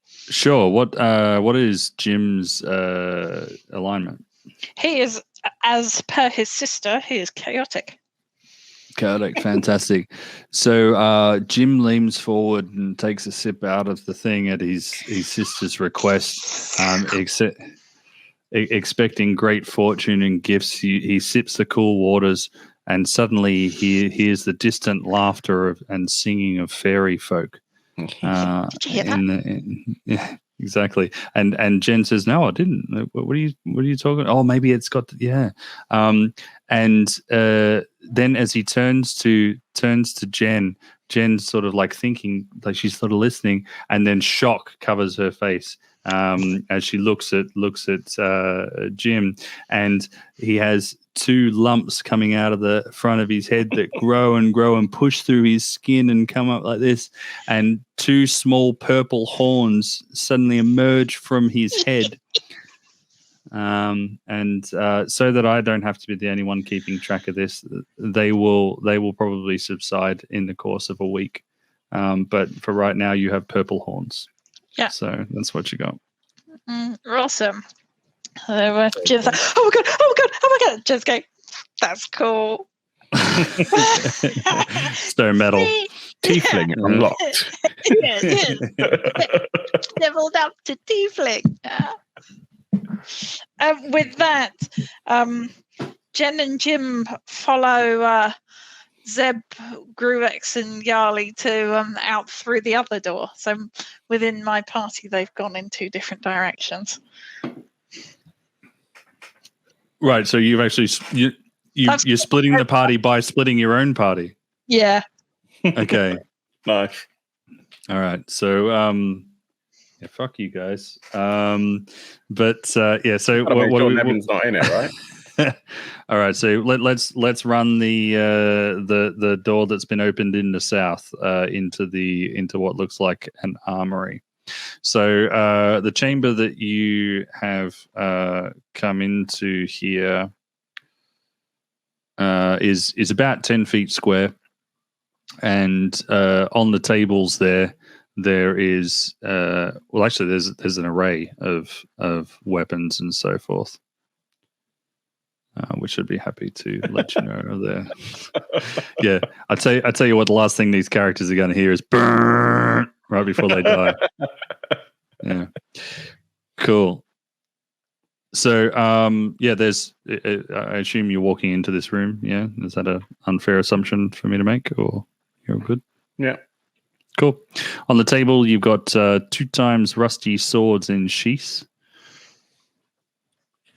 Sure. What is Jim's alignment? He is, as per his sister, he is chaotic. Chaotic, fantastic. So Jim leans forward and takes a sip out of the thing at his sister's request, expecting great fortune and gifts. He sips the cool waters, and suddenly he hears the distant laughter and singing of fairy folk. Did you hear that? Yeah, exactly. And Jen says, "No, I didn't. What are you talking? Oh, maybe it's got then as he turns to Jen, Jen's sort of like thinking, like she's sort of listening, and then shock covers her face as she looks at Jim, and he has two lumps coming out of the front of his head that grow and push through his skin and come up like this, and two small purple horns suddenly emerge from his head. So that I don't have to be the only one keeping track of this, they will probably subside in the course of a week. But for right now, you have purple horns. Yeah. So that's what you got. Awesome. Jim's like, oh my god. Jen's going, that's cool. Stone metal. Tiefling unlocked. Yes. Leveled up to tiefling. With that, Jen and Jim follow Zeb, Gruex, and Yarly to out through the other door. So within my party, they've gone in two different directions. Right. So you've actually you're splitting the party by splitting your own party. Yeah. Okay. Nice. All right. So yeah, fuck you guys. But yeah. So what Nevin's not in it, right? All right. So let's run the door that's been opened in the south into what looks like an armory. So the chamber that you have come into here is about 10 feet square, and on the tables there is actually there's an array of weapons and so forth, which I'd be happy to let you know there. Yeah, I tell you what, the last thing these characters are going to hear is burn right before they die. Yeah, cool. So yeah, there's. I assume you're walking into this room. Yeah, is that an unfair assumption for me to make, or you're good? Yeah. Cool. On the table, you've got 2 times rusty swords in sheaths.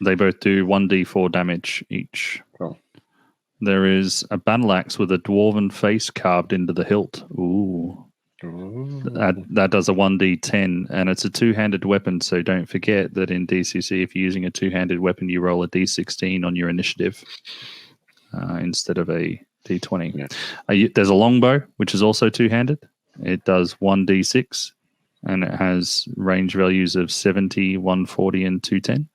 They both do 1d4 damage each. Cool. There is a battle axe with a dwarven face carved into the hilt. Ooh. That does a 1d10, and it's a 2-handed weapon, so don't forget that in DCC, if you're using a 2-handed weapon, you roll a d16 on your initiative instead of a d20. Yeah. There's a longbow, which is also 2-handed. It does 1d6, and it has range values of 70, 140, and 210.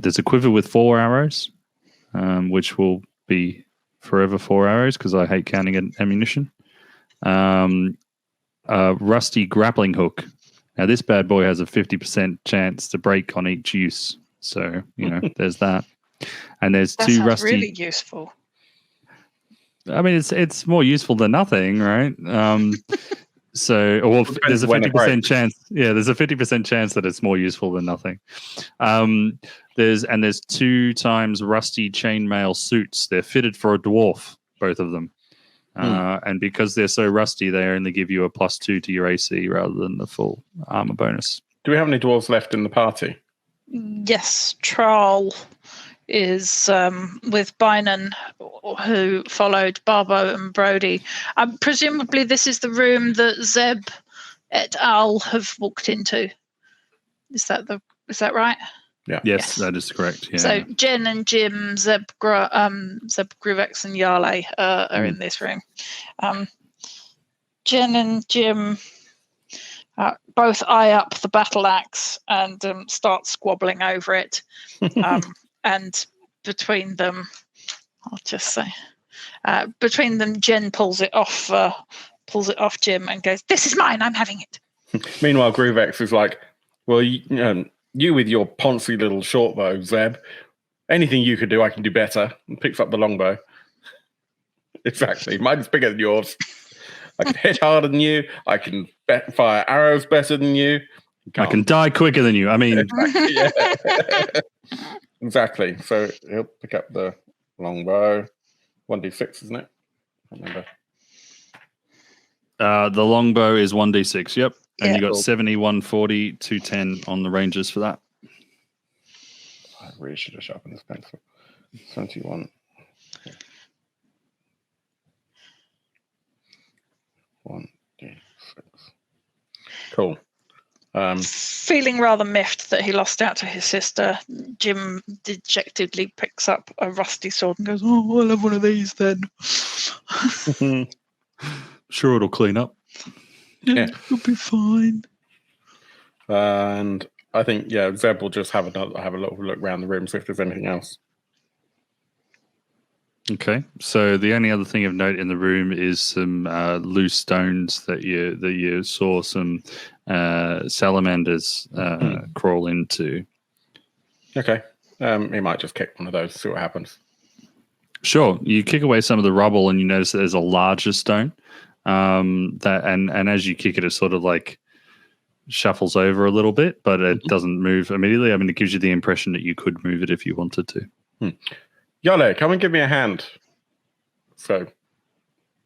There's a quiver with 4 arrows, which will be forever 4 arrows because I hate counting ammunition. A rusty grappling hook. Now, this bad boy has a 50% chance to break on each use. So, there's that. And there's that 2 sounds rusty. Really useful. I mean, it's more useful than nothing, right? there's a when it 50% chance. Yeah, there's a 50% chance that it's more useful than nothing. There's 2 times rusty chainmail suits. They're fitted for a dwarf, both of them. And because they're so rusty, they only give you a +2 to your AC rather than the full armor bonus. Do we have any dwarves left in the party? Yes, Troll is with Bynon, who followed Barbo and Brody. Presumably, this is the room that Zeb et al. Have walked into. Is that right? Yeah. Yes, that is correct. Yeah. So Jen and Jim, Zeb Gruvex and Yale are in this room. Jen and Jim both eye up the battle axe and start squabbling over it. And between them, I'll just say, Jen pulls it off Jim and goes, "This is mine. I'm having it." Meanwhile, Gruvex is like, "Well, you with your poncy little short bow, Zeb. Anything you could do, I can do better." And picks up the longbow. Exactly. Mine's bigger than yours. I can hit harder than you. I can fire arrows better than you. I can die quicker than you. I mean, exactly. So he'll pick up the longbow. 1d6, isn't it? I can't remember. The longbow is 1d6. Yep. And you got Cool. 70, 140, 210 on the ranges for that. I really should have sharpened this pencil. 71. 1d6. Cool. Feeling rather miffed that he lost out to his sister, Jim dejectedly picks up a rusty sword and goes, "Oh, I'll have one of these then." Sure, it'll clean up. Yeah. It'll be fine. And I think, Zeb will just have a little look around the room, see if there's anything else. Okay, so the only other thing of note in the room is some loose stones that you saw some salamanders crawl into. Okay. He might just kick one of those, see what happens. Sure, you kick away some of the rubble and you notice that there's a larger stone. And as you kick it, it sort of like shuffles over a little bit, but it doesn't move immediately. I mean, it gives you the impression that you could move it if you wanted to. Yale, come and give me a hand. So,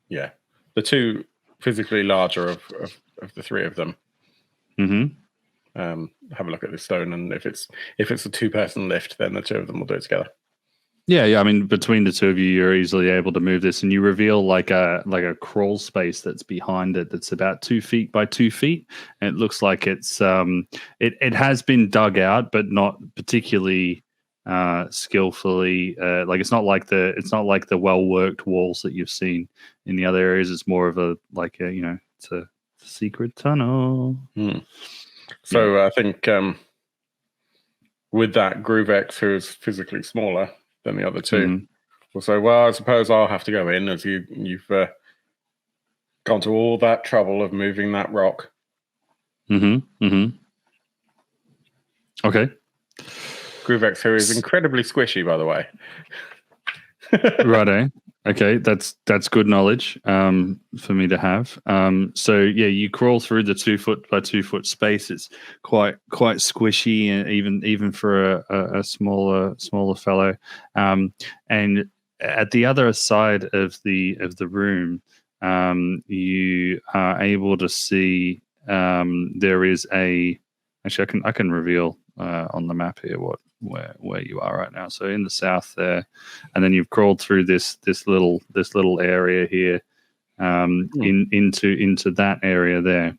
yeah, the 2 physically larger of the 3 of them. Have a look at this stone, and if it's a 2-person lift, then the 2 of them will do it together. Yeah. I mean, between the 2 of you, you're easily able to move this, and you reveal like a crawl space that's behind it. That's about 2 feet by 2 feet, and it looks like it's it has been dug out, but not particularly skillfully. Like it's not like the well worked walls that you've seen in the other areas. It's more of it's a secret tunnel. So I think with that, Gruvex, who is physically smaller than the other 2, will say, "Well, I suppose I'll have to go in, as you've gone to all that trouble of moving that rock." Okay. Gruvex, who is incredibly squishy, by the way. Righto. Okay, that's good knowledge for me to have. So yeah, you crawl through the 2 foot by 2 foot space. It's quite squishy, and even for a smaller fellow. And at the other side of the room, you are able to see there is a. Actually, I can reveal on the map here where you are right now. So in the south there, and then you've crawled through this little area here into that area there,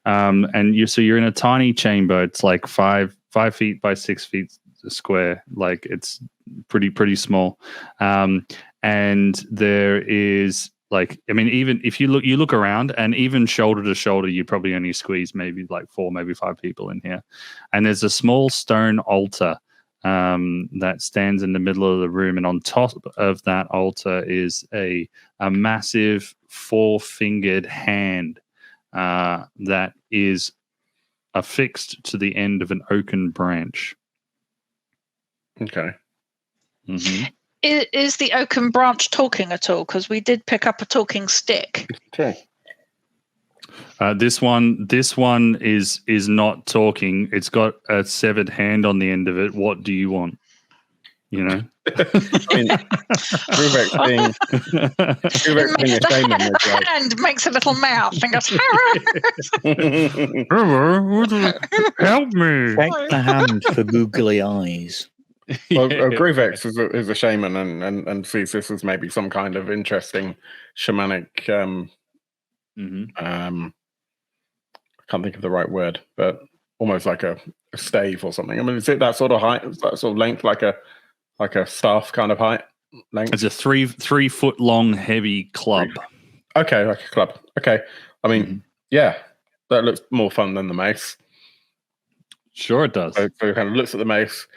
and you're in a tiny chamber. It's like 5 feet by 6 feet square. Like it's pretty small, and there is. Like, I mean, even if you look around, and even shoulder to shoulder, you probably only squeeze maybe like 4, maybe 5 people in here. And there's a small stone altar that stands in the middle of the room, and on top of that altar is a massive 4-fingered hand that is affixed to the end of an oaken branch. Okay. Is the oaken branch talking at all? Because we did pick up a talking stick. Okay. This one is not talking. It's got a severed hand on the end of it. What do you want? You know? I mean, Gruvek being a shaman is The hand makes a little mouth and goes, help me. Check the hand for googly eyes. Well, Gruvek is a shaman and sees this as maybe some kind of interesting shamanic. I can't think of the right word, but almost like a stave or something. I mean, is it that sort of height? Is that sort of length, like a staff kind of height length? It's a 3 foot long heavy club. Okay, like a club. Okay, I mean, yeah, that looks more fun than the mace. Sure, it does. So he kind of looks at the mace,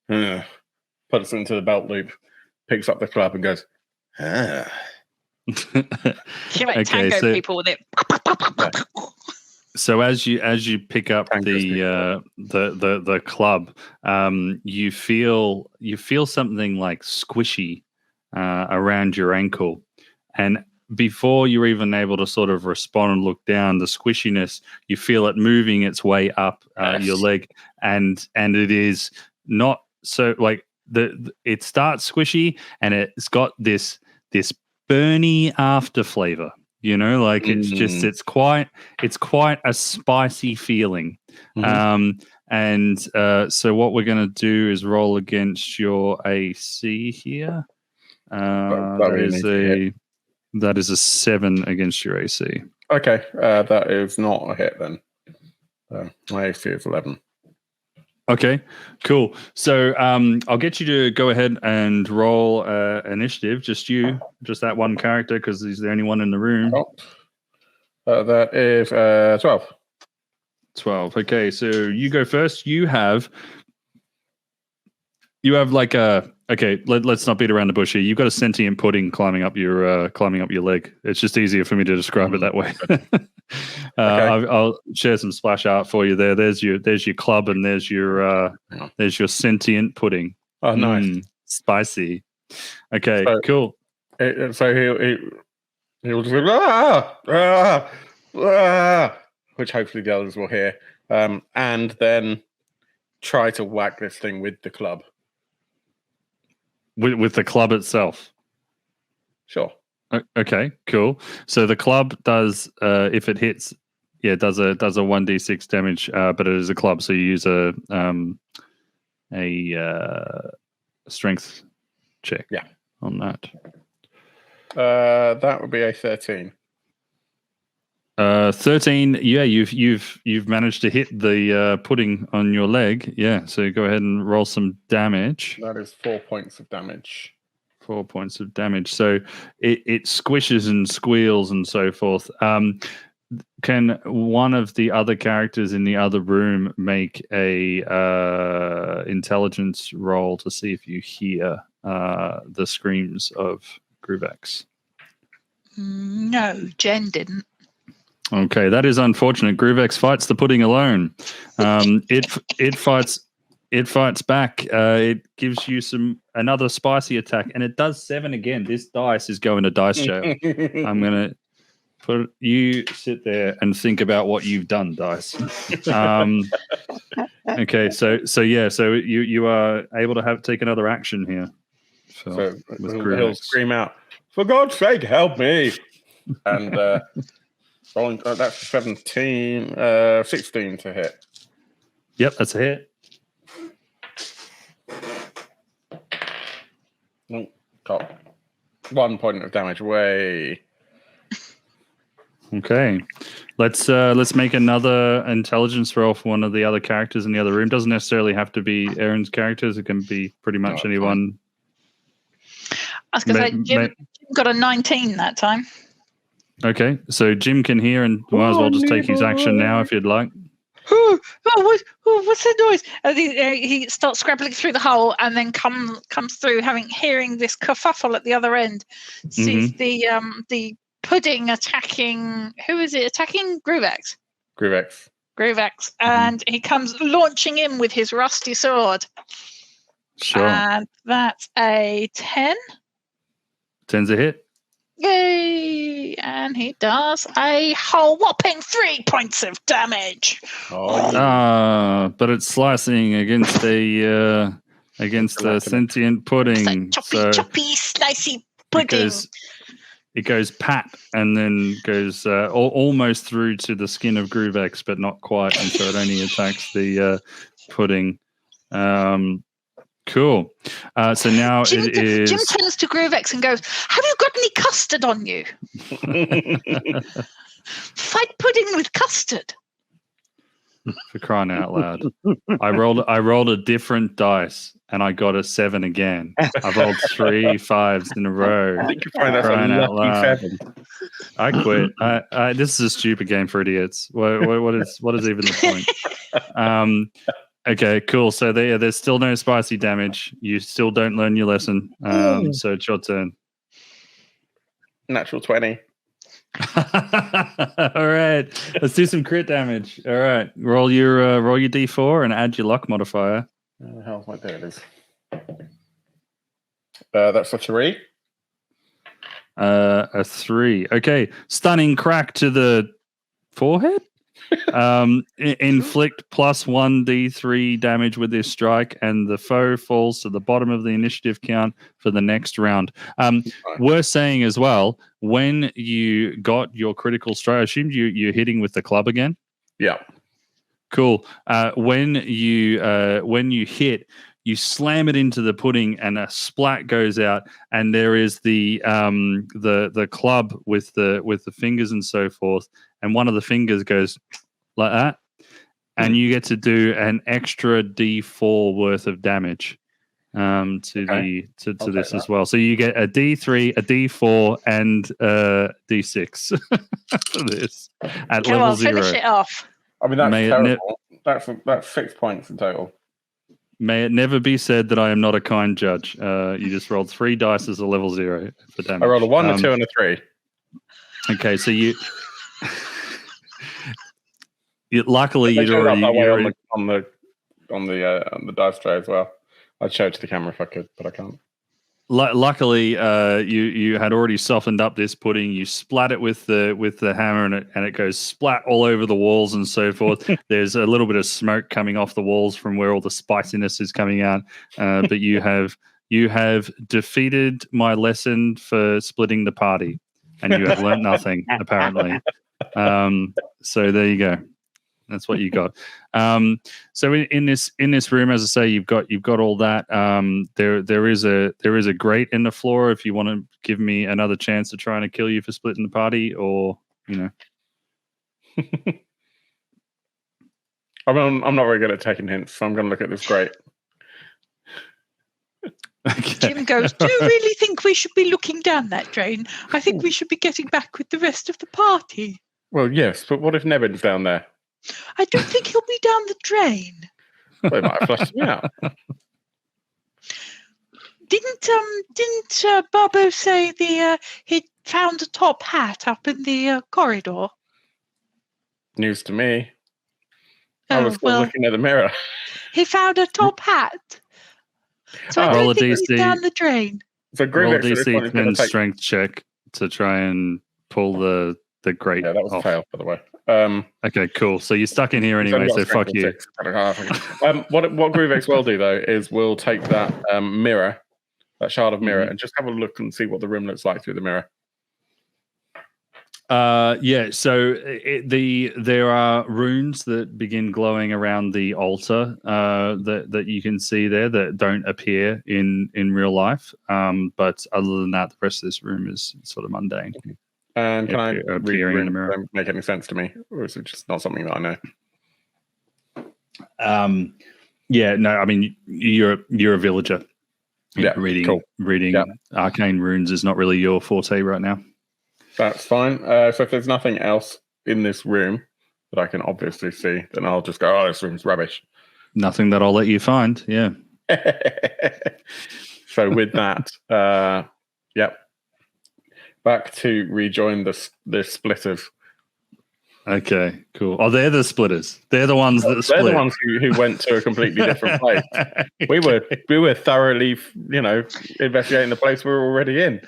puts it into the belt loop, picks up the club, and goes, ah. You like tango people with it. So as you pick up the club, you feel something like squishy around your ankle, and before you're even able to sort of respond and look down, the squishiness, you feel it moving its way up your leg, and it is not so like it starts squishy and it's got this burny after flavor. You know, like it's quite a spicy feeling. And so what we're going to do is roll against your AC here. That is a 7 against your AC. Okay, that is not a hit then. My AC is 11. Okay, cool. So I'll get you to go ahead and roll initiative. Just that one character, because he's the only one in the room. That is 12. 12. Okay, so you go first. You have like a let's not beat around the bush here. You've got a sentient pudding climbing up your leg. It's just easier for me to describe it that way. Okay. I'll share some splash art for you there. There's your club, and there's your sentient pudding. Oh, nice, spicy. Okay, cool. So he'll just go, which hopefully the others will hear, and then try to whack this thing with the club. With the club itself. Sure. Okay, cool. So the club does, if it hits, does a 1d6 damage, but it is a club, so you use a strength check. Yeah. On that. That would be a 13. 13. Yeah, you've managed to hit the pudding on your leg. Yeah, so go ahead and roll some damage. That is 4 points of damage. 4 points of damage. So it squishes and squeals and so forth. Can one of the other characters in the other room make a intelligence roll to see if you hear the screams of Gruvek? No, Jen didn't. Okay, that is unfortunate. Gruvek fights the pudding alone. It fights back. It gives you another spicy attack, and it does 7 again. This dice is going to dice jail. I'm gonna put you sit there and think about what you've done, dice. Okay, so you are able to take another action here. So he'll scream out, "For God's sake, help me!" And that's 16 to hit. Yep, that's a hit. Got 1 point of damage away. Okay, let's make another intelligence roll for one of the other characters in the other room. Doesn't necessarily have to be Aaron's characters. It can be pretty much anyone. I was going to say Jim got a 19 that time. Okay, so Jim can hear and might as well just take his action now if you'd like. What's that noise? And he starts scrabbling through the hole and then comes through, hearing this kerfuffle at the other end. Sees the pudding attacking. Who is it attacking? Gruvek. And he comes launching in with his rusty sword. Sure. And that's a 10. 10's a hit. Yay! And and he does a whole whopping 3 points of damage. But it's slicing against a sentient pudding. Choppy, slicey pudding. It goes pat and then goes almost through to the skin of Groovex, but not quite, and so it only attacks the pudding. Cool. So now Jim is... turns to Groovex and goes, "Have you got any custard on you?" Fight pudding with custard. For crying out loud. I rolled a different dice and I got a 7 again. I've rolled 3 5s in a row. I think you find that's a lucky 7. I quit. This is a stupid game for idiots. What is even the point? Okay, cool. So there's still no spicy damage. You still don't learn your lesson. So it's your turn. Natural 20. All right, let's do some crit damage. All right, roll your d4 and add your luck modifier. Where the hell's my there? It is. That's a 3. A 3. Okay, stunning crack to the forehead. Inflict plus 1d3 damage with this strike, and the foe falls to the bottom of the initiative count for the next round. Worth saying as well, when you got your critical strike, I assumed you're hitting with the club again. Yeah. Cool. When you hit, you slam it into the pudding, and a splat goes out, and there is the club with the fingers and so forth, and one of the fingers goes like that, and you get to do an extra D4 worth of damage to this as well. So you get a D3, a D4, and a D6 for this at Come level on, 0. finish it off. I mean, that's terrible. That's 6 points in total. May it never be said that I am not a kind judge. You just rolled 3 dice as a level 0 for damage. I rolled a 1, a 2, and a 3. Okay, so luckily you'd already on the dice tray as well. I'd show it to the camera if I could, but I can't. Luckily, you had already softened up this pudding. You splat it with the hammer, and it goes splat all over the walls and so forth. There's a little bit of smoke coming off the walls from where all the spiciness is coming out. But you have defeated my lesson for splitting the party, and you have learnt nothing apparently. So there you go. That's what you got. So in this room, as I say, you've got all that. There is a grate in the floor if you want to give me another chance to try and kill you for splitting the party, or I'm not very good at taking hints, so I'm going to look at this grate. Okay. Jim goes, "Do you really think we should be looking down that drain? I think we should be getting back with the rest of the party." Well, yes, but what if Nebin's down there? "I don't think he'll be down the drain." Well, he might have flushed me out. Didn't Barbo say he'd found a top hat up in the corridor? News to me. I was still looking at the mirror. He found a top hat. So I don't think he's down the drain. So roll a DC 10 strength check to try and pull the grate. Yeah, that was off. a fail, by the way. Okay, cool. So you're stuck in here anyway, so fuck you. What Groovex will do, though, is we'll take that mirror, that shard of mirror, and just have a look and see what the room looks like through the mirror. Yeah, so there are runes that begin glowing around the altar that you can see there that don't appear in real life. But other than that, the rest of this room is sort of mundane. And can I read in the mirror? Don't make any sense to me, or is it just not something that I know? Yeah, no, I mean you're a villager. Yeah, reading arcane runes is not really your forte right now. That's fine. So if there's nothing else in this room that I can obviously see, then I'll just go, "Oh, this room's rubbish." Nothing that I'll let you find. Yeah. So with that, yep. Back to rejoin the splitters. Okay, cool. Oh, they're the splitters. They're the ones that split. They're the ones who went to a completely different place. We were thoroughly, investigating the place we were already in.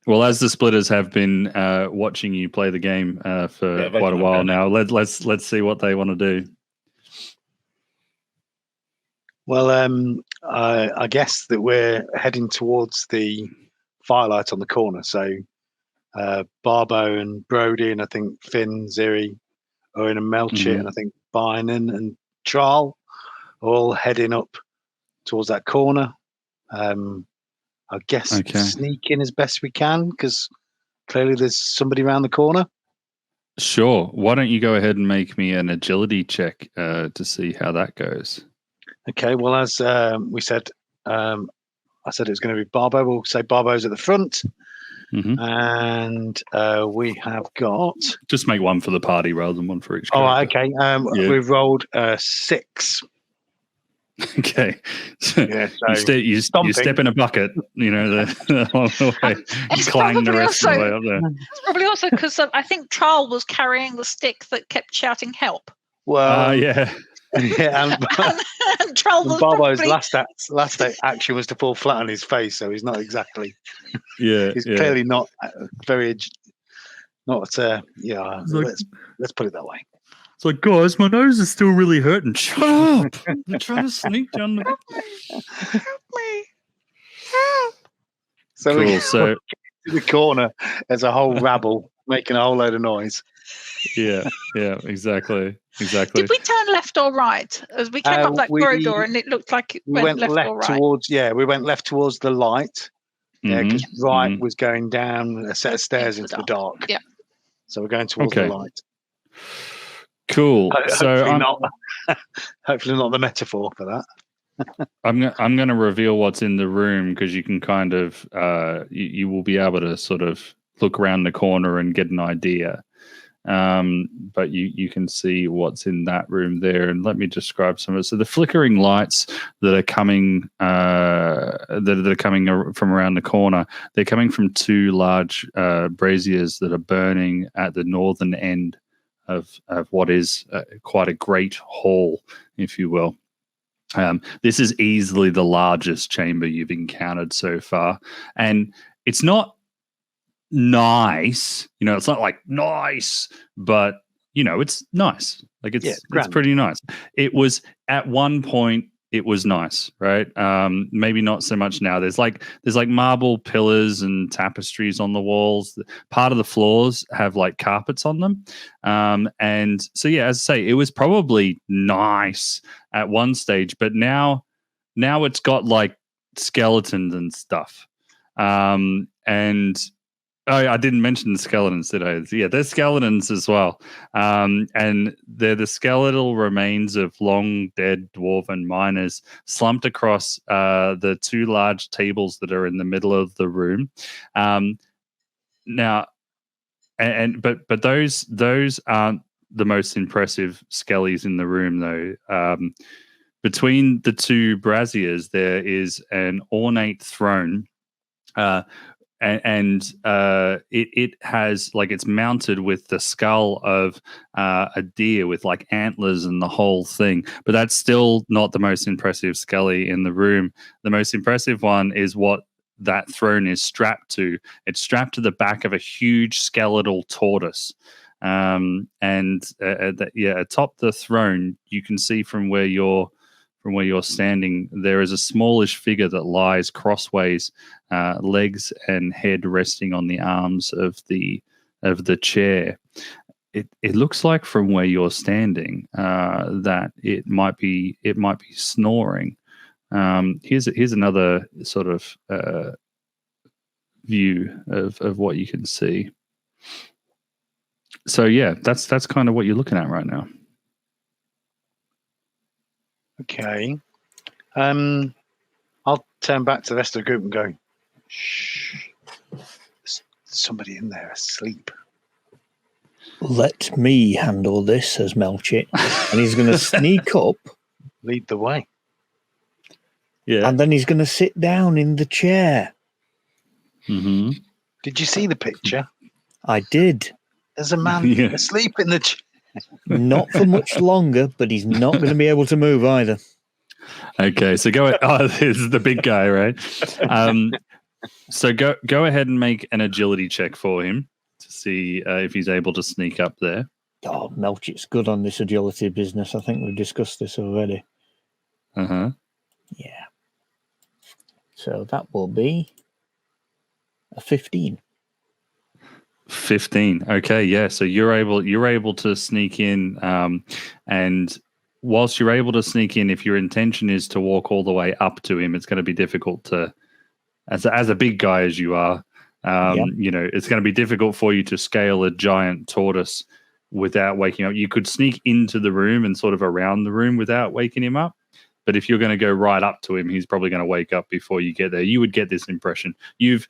Well, as the splitters have been watching you play the game for quite a while now, let's see what they want to do. Well, I guess that we're heading towards the firelight on the corner. So Barbo and Brody, and I think Finn, Ziri, Owen and Melchett, and I think Bynan and Trial are all heading up towards that corner. I guess sneak in as best we can because clearly there's somebody around the corner. Sure. Why don't you go ahead and make me an agility check to see how that goes? Okay. Well, as we said, I said it was going to be Barbo. We'll say Barbo's at the front. And we have got... Just make one for the party rather than one for each character. Oh, okay. We've rolled 6. Okay, so you step in a bucket, the way, clang the rest of the way up there. It's probably also because I think Charles was carrying the stick that kept shouting help. Well, yeah. Yeah, and Charles was Barbo's last action was to fall flat on his face, so he's not exactly. He's clearly not very. Let's put it that way. It's like, guys, my nose is still really hurting. Shut up! I'm trying to sneak down the... Help me! Help! So cool, we to the corner, there's a whole rabble making a whole load of noise. Yeah, exactly. Did we turn left or right? As we came up that corridor and it looked like it went left or right? We went left towards the light. Yeah, because right was going down a set of stairs into the dark. Yeah. So we're going towards the light. Cool. Hopefully not the metaphor for that. I'm going to reveal what's in the room because you can kind of you will be able to sort of look around the corner and get an idea. But you can see what's in that room there, and let me describe some of it. So the flickering lights that are coming that are coming from around the corner, they're coming from 2 large braziers that are burning at the northern end of what is quite a great hall, if you will. This is easily the largest chamber you've encountered so far, and it's not nice. It's not like nice, but it's nice. Like it's pretty nice. It was at one point. It was nice, right? Maybe not so much now. There's like marble pillars and tapestries on the walls. Part of the floors have like carpets on them, and so as I say, it was probably nice at one stage, but now it's got like skeletons and stuff, and. Oh, I didn't mention the skeletons, did I? Yeah, there's skeletons as well. And they're the skeletal remains of long dead dwarven miners slumped across the 2 large tables that are in the middle of the room. Now, but those aren't the most impressive skellies in the room, though. Between the 2 braziers, there is an ornate throne. And it has it's mounted with the skull of a deer with like antlers and the whole thing. But that's still not the most impressive skelly in the room. The most impressive one is what that throne is strapped to. It's strapped to the back of a huge skeletal tortoise. And atop the throne, you can see from where you're standing, there is a smallish figure that lies crossways, legs and head resting on the arms of the chair. It looks like from where you're standing that it might be snoring. Here's another sort of view of what you can see. So that's kind of what you're looking at right now. Okay. I'll turn back to the rest of the group and go, shh, there's somebody in there asleep. Let me handle this, says Melchett. And he's going to sneak up. Lead the way. Yeah. And then he's going to sit down in the chair. Mm-hmm. Did you see the picture? I did. There's a man asleep in the chair. Not for much longer, but he's not going to be able to move either. Okay, so go. This is the big guy, right? So go ahead and make an agility check for him to see if he's able to sneak up there. Oh, Melchit's good on this agility business. I think we've discussed this already. Uh-huh. Yeah. So that will be a 15. 15. Okay, yeah. So you're able to sneak in, and whilst you're able to sneak in, if your intention is to walk all the way up to him, it's going to be difficult to, as a big guy as you are, it's going to be difficult for you to scale a giant tortoise without waking up. You could sneak into the room and sort of around the room without waking him up. But if you're going to go right up to him, he's probably going to wake up before you get there. You would get this impression. You've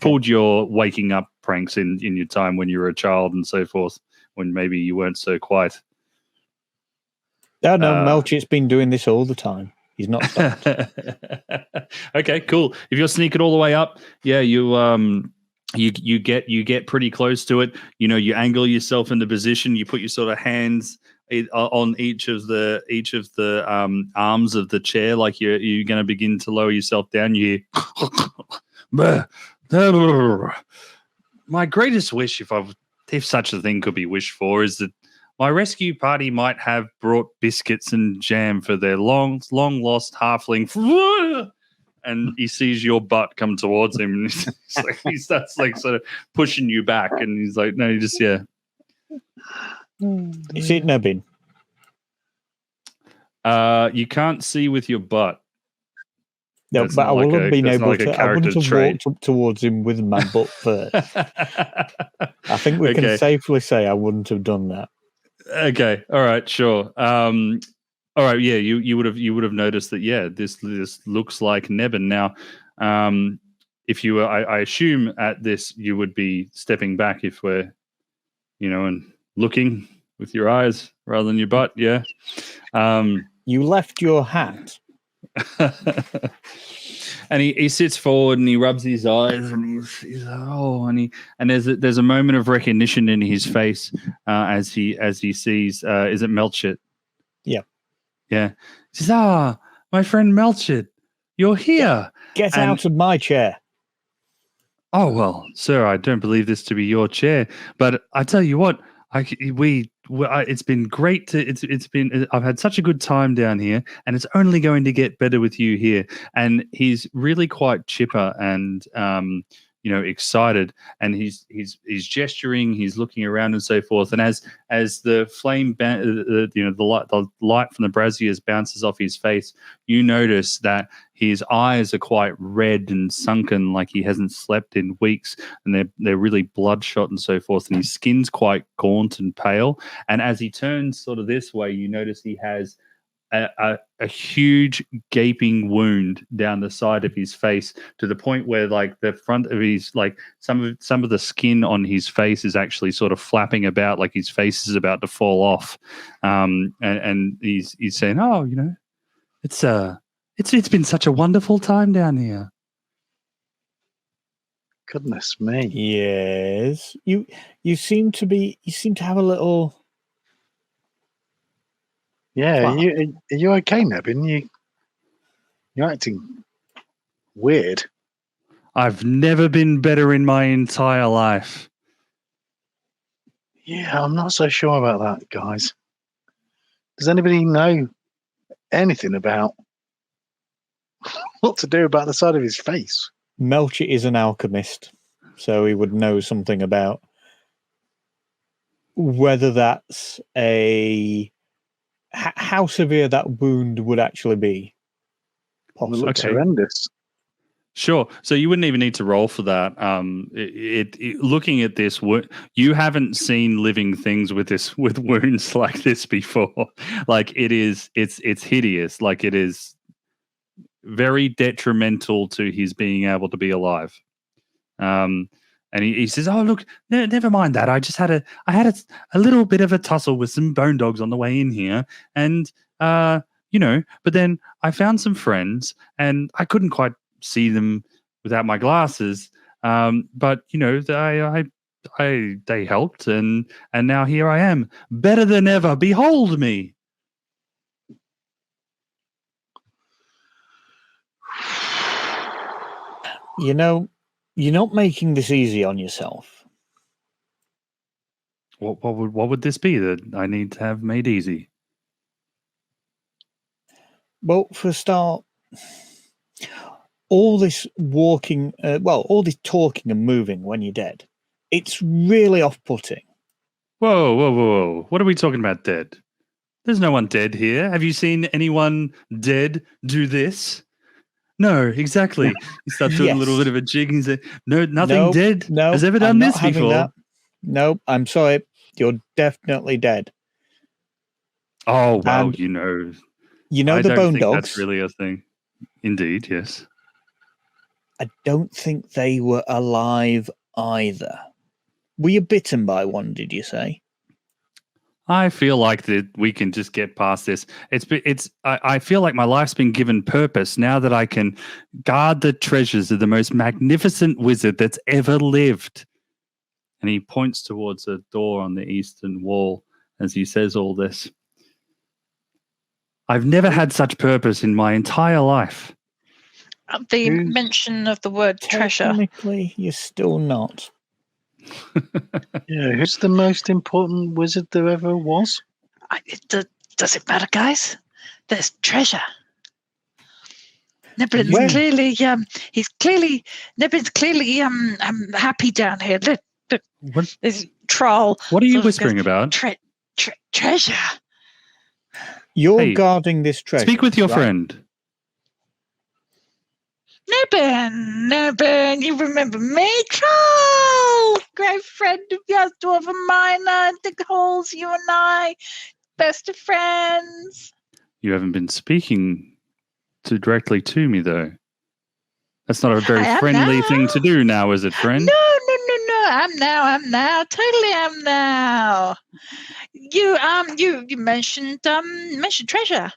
pulled your waking up pranks in your time when you were a child and so forth, when maybe you weren't so quiet. Oh, no, Melchit's been doing this all the time. He's not stopped. Okay, cool. If you're sneaking all the way up, yeah, you get pretty close to it. You angle yourself into position. You put your sort of hands on each of the arms of the chair, like you're going to begin to lower yourself down. You hear, my greatest wish, if such a thing could be wished for, is that my rescue party might have brought biscuits and jam for their long lost halfling. And he sees your butt come towards him, and he starts sort of pushing you back, and he's like, "No, you just Is it Nebin? You can't see with your butt. No, That's but I not wouldn't have been able like a to. I wouldn't have trait. walked up towards him with my butt first. I think we can safely say I wouldn't have done that. Okay, all right, sure. All right, yeah, you would have noticed that. Yeah, this looks like Nebin. Now, if you were, I assume at this you would be stepping back if we're, and looking with your eyes rather than your butt. Yeah. You left your hat. And he sits forward and he rubs his eyes and he's and there's a moment of recognition in his face as he sees is it Melchit? Yeah. Yeah. He says, my friend Melchit, you're here. Get out of my chair. Oh well, sir, I don't believe this to be your chair, but I tell you what, it's been great I've had such a good time down here, and it's only going to get better with you here. And he's really quite chipper and excited, and he's gesturing, he's looking around and so forth. And as the flame the light from the braziers bounces off his face, you notice that his eyes are quite red and sunken, like he hasn't slept in weeks, and they're really bloodshot and so forth. And his skin's quite gaunt and pale. And as he turns sort of this way, you notice he has a huge gaping wound down the side of his face, to the point where like the front of his, like some of the skin on his face is actually sort of flapping about, like his face is about to fall off. And he's saying, it's been such a wonderful time down here. Goodness me. Yes. You seem to have a little. Yeah, are you okay, Nebin? You're acting weird. I've never been better in my entire life. Yeah, I'm not so sure about that, guys. Does anybody know anything about what to do about the side of his face? Melchit is an alchemist, so he would know something about whether that's how severe that wound would actually be. Possibly. It looks horrendous. Sure. So you wouldn't even need to roll for that. Looking at this, you haven't seen living things with wounds like this before. Like it's hideous. Like it is very detrimental to his being able to be alive. And he says, "Oh, look, never mind that. I had a little bit of a tussle with some bone dogs on the way in here, and but then I found some friends, and I couldn't quite see them without my glasses. But they helped, and now here I am, better than ever. Behold me." You know, you're not making this easy on yourself. What would this be that I need to have made easy? Well, for a start, all this walking, all this talking and moving when you're dead, it's really off-putting. Whoa. What are we talking about dead? There's no one dead here. Have you seen anyone dead do this? No, exactly. He starts doing a little Yes. bit of a jig and says, no, nothing Nope, dead no, has ever I'm done not this having before. that. No, I'm sorry. You're definitely dead. Oh, well, And you know the don't bone think dogs? that's really a thing. Indeed, yes. I don't think they were alive either. Were you bitten by one, did you say? I feel like that we can just get past this. I feel like my life's been given purpose now that I can guard the treasures of the most magnificent wizard that's ever lived. And he points towards a door on the eastern wall as he says all this. I've never had such purpose in my entire life. The mention of the word treasure. Technically, you're still not. Yeah, who's the most important wizard there ever was? Does it matter, guys? There's treasure. Nebin's Where? clearly, Nebin's clearly happy down here. Look, What? this troll. What are you sort of whispering goes, about? Treasure. You're guarding this treasure. Speak with your right? friend. Nebin, you remember me? Troll! Great friend of yours, dwarf of mine, dig holes, you and I, best of friends. You haven't been speaking directly to me, though. That's not a very friendly thing to do now, is it, friend? No. I'm now. Totally am now. You mentioned treasure.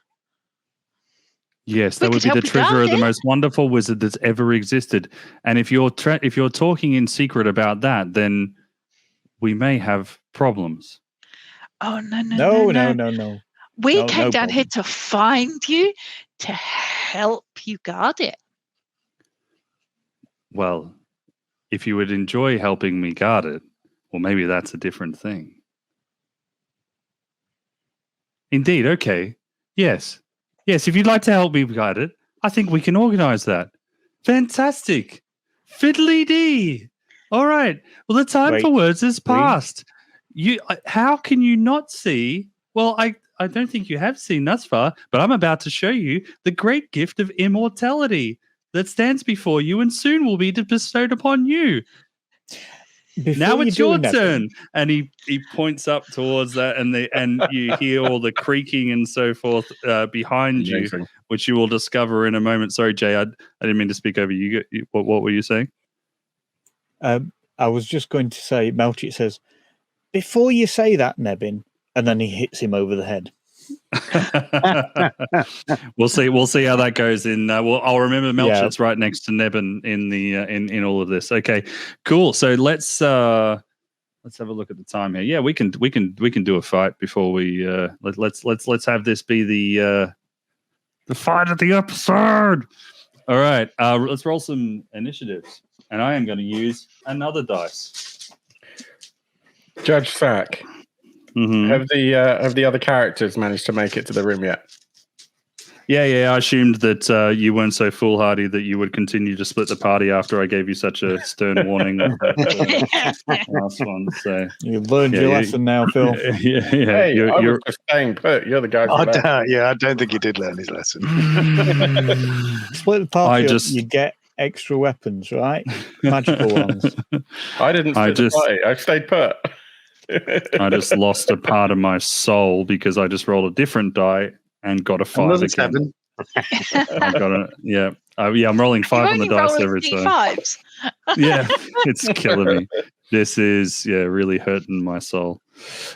Yes, that would be the treasure of the most wonderful wizard that's ever existed. And if you're talking in secret about that, then we may have problems. Oh no. We came down here to find you, to help you guard it. Well, if you would enjoy helping me guard it, well, maybe that's a different thing. Indeed, okay. Yes, if you'd like to help me guide it, I think we can organize that. Fantastic. Fiddly-dee. All right. Well, the time for words has passed. How can you not see? Well, I don't think you have seen thus far, but I'm about to show you the great gift of immortality that stands before you and soon will be bestowed upon you. Now it's your turn. And he points up towards that, and you hear all the creaking and so forth behind you, which you will discover in a moment. Sorry, Jay, I didn't mean to speak over you. What were you saying? I was just going to say, Melchett says, before you say that, Nebin, and then he hits him over the head. We'll see how that goes. I'll remember Melchett's right next to Nebin in all of this. Okay, cool. So let's have a look at the time here. Yeah, we can do a fight before we let's have this be the fight of the episode. All right, let's roll some initiatives, and I am going to use another dice. Judge Sack. Mm-hmm. Have the other characters managed to make it to the room yet? Yeah. I assumed that you weren't so foolhardy that you would continue to split the party after I gave you such a stern warning. Last one. So you've learned your lesson now, Phil. Yeah. Hey, you're just staying put. You're the guy. I don't think he did learn his lesson. Split the party up, you get extra weapons, right? Magical ones. I didn't split the party. I stayed put. I just lost a part of my soul because I just rolled a different die and got a 5 again. I got I'm rolling 5 on the dice every time. Yeah, it's killing me. This is really hurting my soul.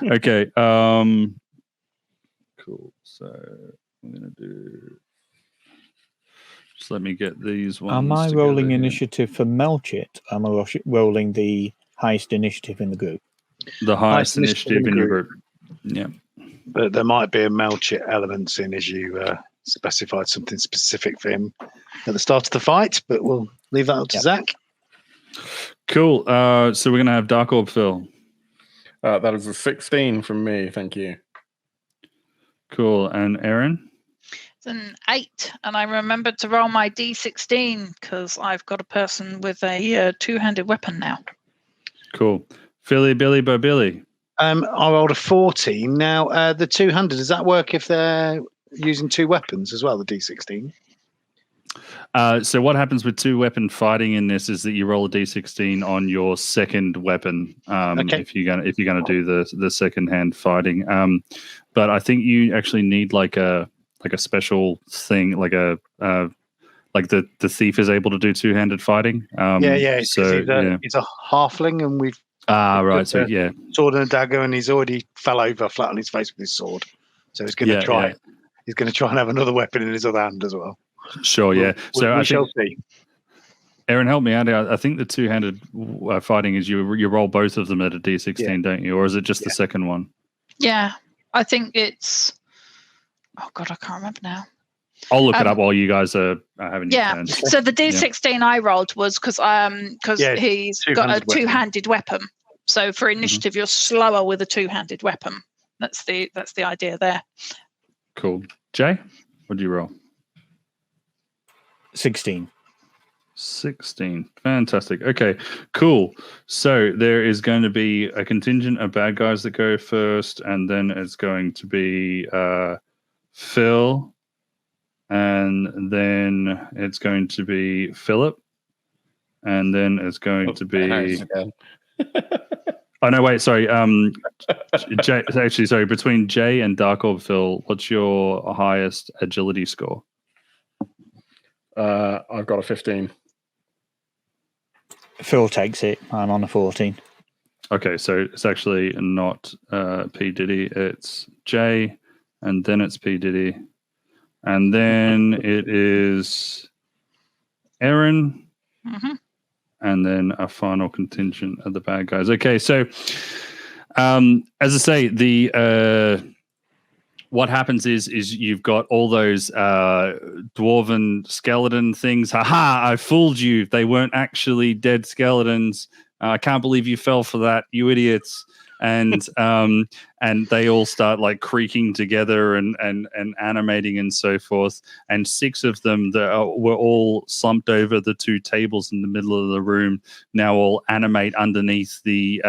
Okay, cool. So I'm gonna do. Just let me get these ones. Am I rolling initiative for Melchett? Am I rolling the highest initiative in the group? The highest initiative in your group. Yeah. But there might be a Melchett elements in as you specified something specific for him at the start of the fight, but we'll leave that up to Zach. Cool. So we're going to have Dark Orb Phil. That is a 16 from me. Thank you. Cool. And Aaron? It's an 8, and I remembered to roll my D16 because I've got a person with a two-handed weapon now. Cool. Philly, Billy, Bo Billy. I rolled a 14. Now, the 200, does that work if they're using two weapons as well, the D16? So what happens with two weapon fighting in this is that you roll a d16 on your second weapon if you're gonna do the second hand fighting. But I think you actually need like a special thing, like the thief is able to do two-handed fighting. He's a halfling, and we've right. So sword and a dagger, and he's already fell over flat on his face with his sword. So he's going to try. He's going to try and have another weapon in his other hand as well. Sure, yeah. So we shall see. Aaron, help me out. I think the two-handed fighting is you roll both of them at a d16, don't you? Or is it just the second one? Yeah, I think it's. Oh God, I can't remember now. I'll look it up while you guys are having your turns. So the d16 I rolled was because he's got a two-handed weapon. So for initiative, you're slower with a two-handed weapon. That's the idea there. Cool. Jay, what did you roll? 16. 16. Fantastic. Okay, cool. So there is going to be a contingent of bad guys that go first, and then it's going to be Phil, and then it's going to be Philip, and then it's going to be... Oh, no, wait, sorry. Jay, actually, sorry, between Jay and Dark Orb Phil, what's your highest agility score? I've got a 15. Phil takes it. I'm on a 14. Okay, so it's actually not P. Diddy. It's Jay, and then it's P. Diddy. And then it is Aaron. Mm-hmm. And then a final contingent of the bad guys. Okay, so as I say, the what happens is you've got all those dwarven skeleton things. Ha! I fooled you. They weren't actually dead skeletons. I can't believe you fell for that, you idiots. And they all start like creaking together and animating and so forth. And 6 of them were all slumped over the 2 tables in the middle of the room. Now all animate underneath the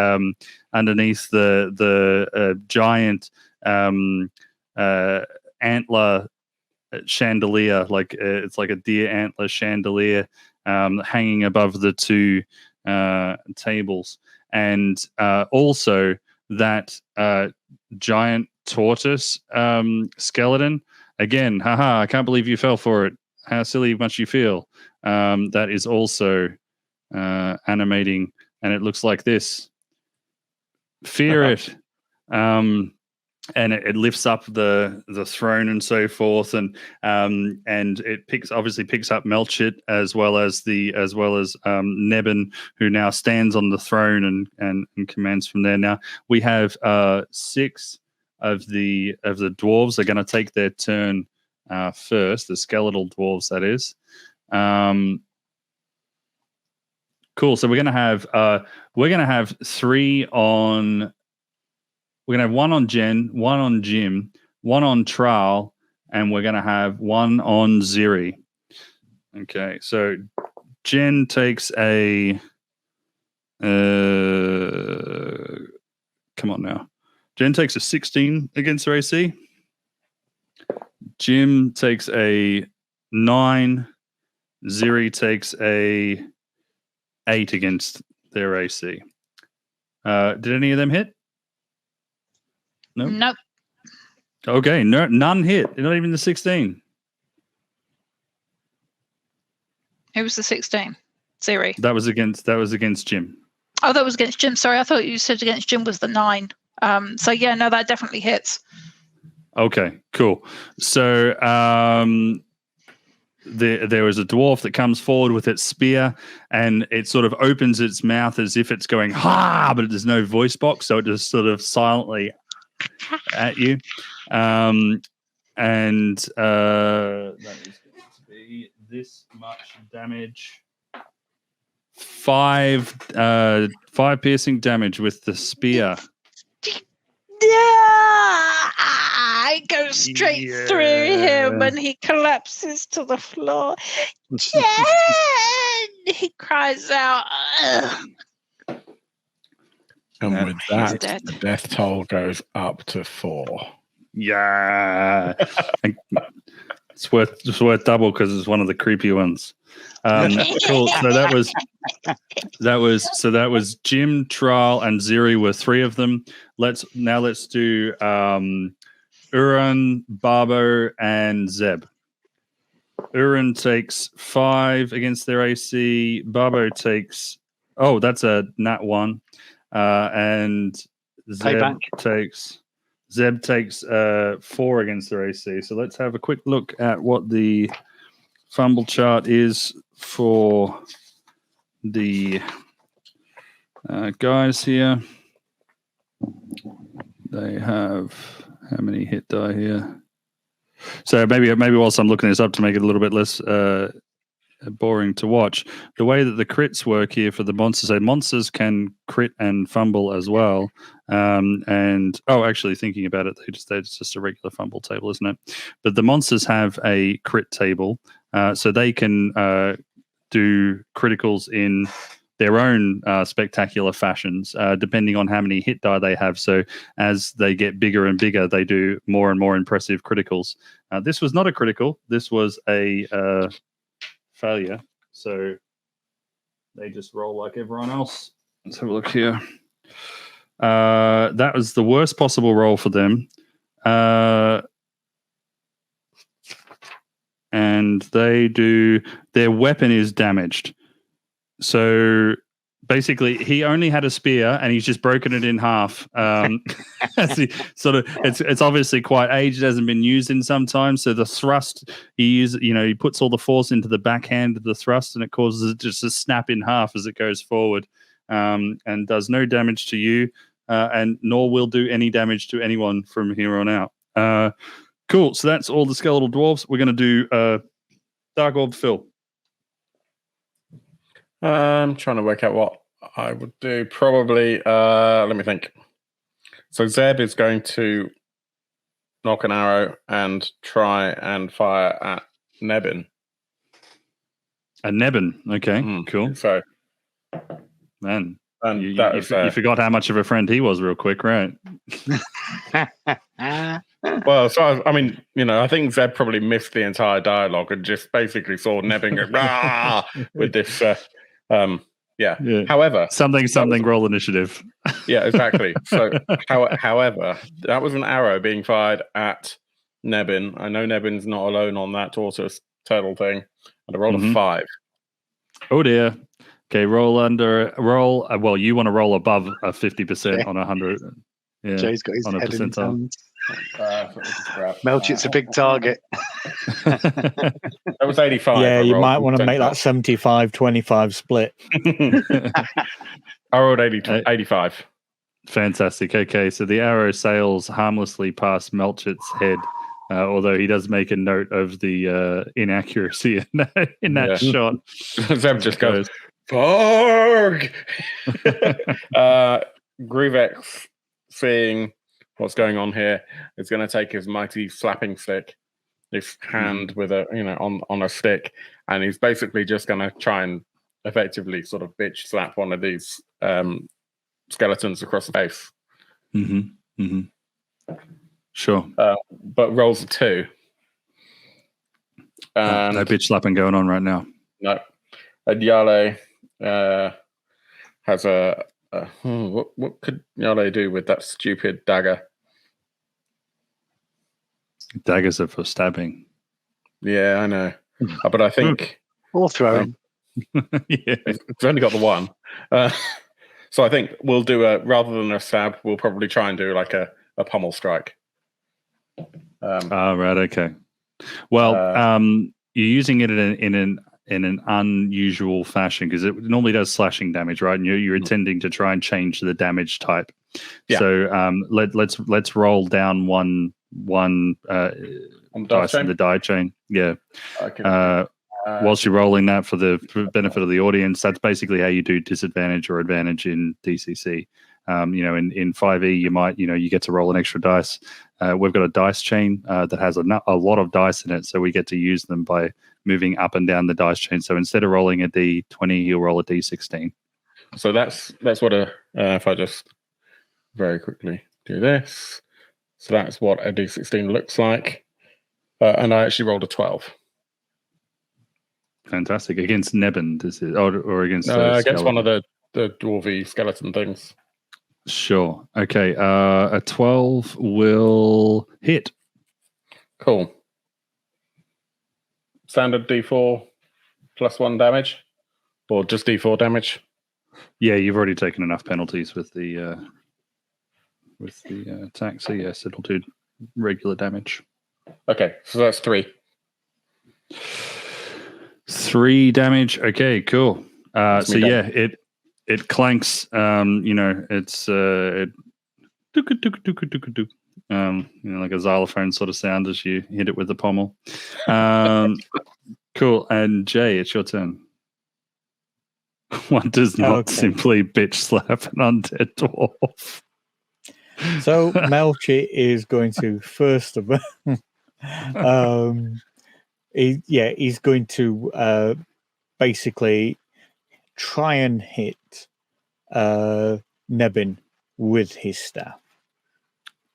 giant antler chandelier, like it's like a deer antler chandelier hanging above the 2 tables. And also that giant tortoise skeleton. Again, haha, I can't believe you fell for it. How silly must you feel? That is also animating, and it looks like this. Fear it. And it lifts up the throne and so forth, and it picks up Melchit as well as Nebin, who now stands on the throne and commands from there. Now we have 6 of the dwarves are going to take their turn first, the skeletal dwarves, that is. Cool. So we're going to have 3 on. We're going to have 1 on Jen, 1 on Jim, 1 on Trial, and we're going to have 1 on Ziri. Okay, so Jen takes a... come on now. Jen takes a 16 against her AC. Jim takes a 9. Ziri takes a 8 against their AC. Did any of them hit? Nope. Okay, none hit. Not even the 16. Who was the 16? Ziri. That was against Jim. Oh, that was against Jim. Sorry, I thought you said against Jim was the 9. So yeah, no, that definitely hits. Okay, cool. So there was a dwarf that comes forward with its spear, and it sort of opens its mouth as if it's going ha, but there's no voice box, so it just sort of silently at you. and that is going to be this much damage. 5 piercing damage with the spear. I go straight through him, and he collapses to the floor. Jen! He cries out. Ugh. And with that, the death toll goes up to 4. Yeah. It's worth double because it's one of the creepy ones. Cool. So that was Jim, Trial, and Ziri were 3 of them. Let's do Uran, Barbo, and Zeb. Uran takes 5 against their AC. Barbo takes that's a nat 1. And Zeb takes 4 against their AC. So let's have a quick look at what the fumble chart is for the guys here. They have how many hit die here? So maybe whilst I'm looking this up to make it a little bit less boring to watch, the way that the crits work here for the monsters, so monsters can crit and fumble as well. Actually, thinking about it, it's just a regular fumble table, isn't it? But the monsters have a crit table, so they can do criticals in their own spectacular fashions, depending on how many hit die they have. So as they get bigger and bigger, they do more and more impressive criticals. This was not a critical. This was a failure. So they just roll like everyone else. Let's have a look here. That was the worst possible roll for them. And their weapon is damaged. So basically, he only had a spear, and he's just broken it in half. It's obviously quite aged; it hasn't been used in some time. So the thrust he puts all the force into the backhand of the thrust, and it causes it just to snap in half as it goes forward, and does no damage to you, and nor will do any damage to anyone from here on out. Cool. So that's all the skeletal dwarves. We're going to do Dark Orb Phil. I'm trying to work out what I would do. Probably, let me think. So Zeb is going to knock an arrow and try and fire at Nebin. A Nebin, okay, cool. So, man, and you forgot how much of a friend he was, real quick, right? Well, so I think Zeb probably missed the entire dialogue and just basically saw Nebin go "Rah!" with this. Yeah. However, something roll initiative. Yeah, exactly. So, however, that was an arrow being fired at Nebin. I know Nebin's not alone on that tortoise turtle thing. And I rolled a 5. Oh dear. Okay, roll. Well, you want to roll above a 50% on 100. Yeah, Jay's got his on a head in his percentile. hands. Melchit's a big target. That was 85. Yeah, you might want to make that 75-25 split. I rolled 85. Fantastic. Okay, so the arrow sails harmlessly past Melchit's head, although he does make a note of the inaccuracy in that shot. Zeb just goes, "Fog!" Grievex, seeing what's going on here, is going to take his mighty slapping stick, this hand with a on a stick, and he's basically just going to try and effectively sort of bitch slap one of these skeletons across the face. Sure. But rolls a 2. And no bitch slapping going on right now. No. And Yale has a what could Yale do with that stupid dagger? Daggers are for stabbing. Yeah, I know. But I think or throwing. It's only got the one. So I think we'll do rather than a stab, we'll probably try and do like a pummel strike. Right, okay. Well, you're using it in an unusual fashion because it normally does slashing damage, right? And you're intending to try and change the damage type. Yeah. So let's roll down one On the dice in the die chain. Yeah. Okay. Whilst you're rolling that for the benefit of the audience, that's basically how you do disadvantage or advantage in DCC. In 5e, you get to roll an extra dice. We've got a dice chain that has a lot of dice in it, so we get to use them by moving up and down the dice chain. So instead of rolling a D20, you'll roll a D16. So that's what if I just very quickly do this. So that's what a D16 looks like. And I actually rolled a 12. Fantastic. Against Nebin, or against against one of the dwarvy skeleton things. Sure. Okay. A 12 will hit. Cool. Standard D4 +1 damage, or just D4 damage? Yeah, you've already taken enough penalties with the attack, so yes, it'll do regular damage. Okay, so that's 3. 3 damage. Okay, cool. It clanks. It's like a xylophone sort of sound as you hit it with the pommel. Cool. And Jay, it's your turn. One does not simply bitch slap an undead dwarf. So Melchi is going to first of all, he's going to basically try and hit Nebin with his staff.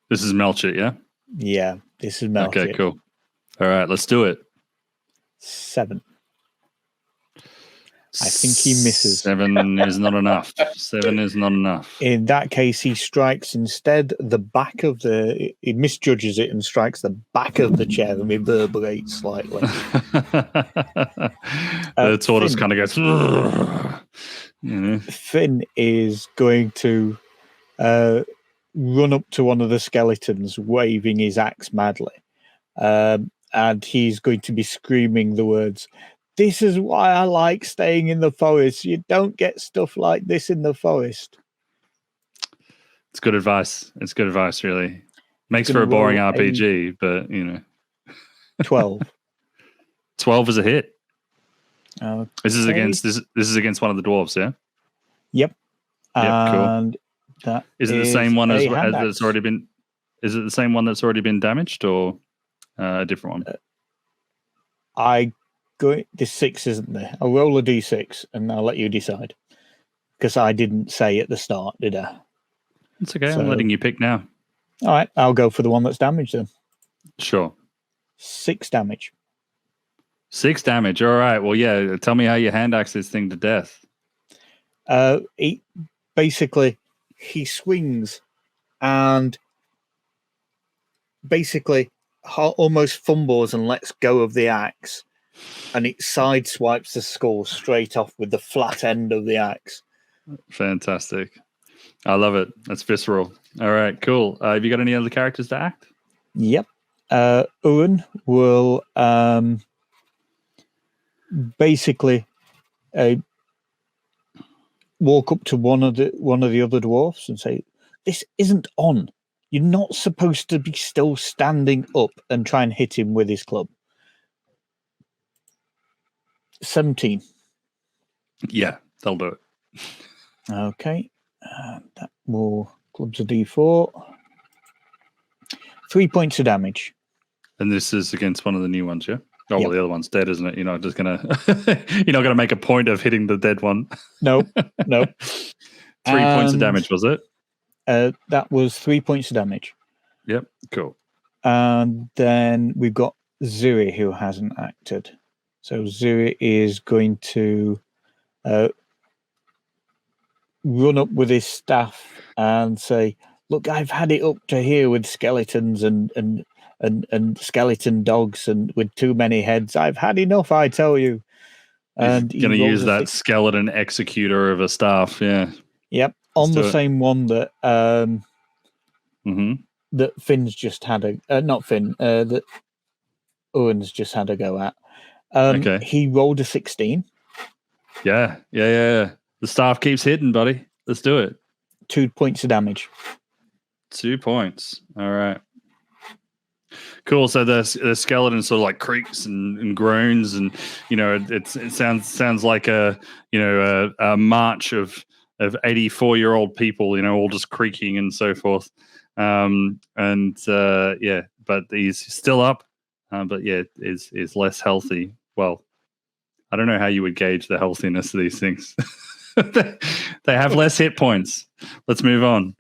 This is Melchit, yeah? Yeah, this is Melchit. Okay, cool. All right, let's do it. 7. I think he misses. 7 is not enough. 7 is not enough. In that case, he strikes instead the back of he misjudges it and strikes the back of the chair and reverberates slightly. The tortoise kind of goes. Finn is going to run up to one of the skeletons, waving his axe madly. And he's going to be screaming the words, "This is why I like staying in the forest. You don't get stuff like this in the forest." It's good advice. It's good advice, really. Makes for a boring RPG, but 12. 12 is a hit. Okay. This is against one of the dwarves, yeah? Yep. And cool. Is it the same one as that's already been? Is it the same one that's already been damaged, or a different one? This 6 isn't there. I'll roll a d6 and I'll let you decide. Because I didn't say at the start, did I? It's okay. I'm letting you pick now. All right. I'll go for the one that's damaged then. Sure. 6 damage. 6 damage. All right. Well, yeah. Tell me how you hand axe this thing to death. He swings and basically almost fumbles and lets go of the axe. And it sideswipes the skull straight off with the flat end of the axe. Fantastic. I love it. That's visceral. All right, cool. Have you got any other characters to act? Yep. Owen will basically walk up to one of the other dwarfs and say, "This isn't on. You're not supposed to be still standing up," and try and hit him with his club. 17. Yeah, they'll do it. Okay. That will clubs a d4. 3 points of damage. And this is against one of the new ones, yeah? Oh, Yep. well, the other one's dead, isn't it? You're not just gonna you're not gonna make a point of hitting the dead one. Nope. 3 points of damage, was it? That was 3 points of damage. Yep, cool. And then we've got Zuri, who hasn't acted. So Zuri is going to run up with his staff and say, "Look, I've had it up to here with skeletons and skeleton dogs and with too many heads. I've had enough, I tell you." And he's going to use that skeleton executor of a staff, yeah. Yep, on the same one that that Finn's just had not Finn, that Owen's just had a go at. Okay. He rolled a 16. Yeah. The staff keeps hitting, buddy. Let's do it. 2 points of damage. 2 points. All right. Cool. So the skeleton sort of like creaks and groans, and it sounds like a march of 84-year-old people, all just creaking and so forth. But he's still up, but is less healthy. Well, I don't know how you would gauge the healthiness of these things. They have less hit points. Let's move on.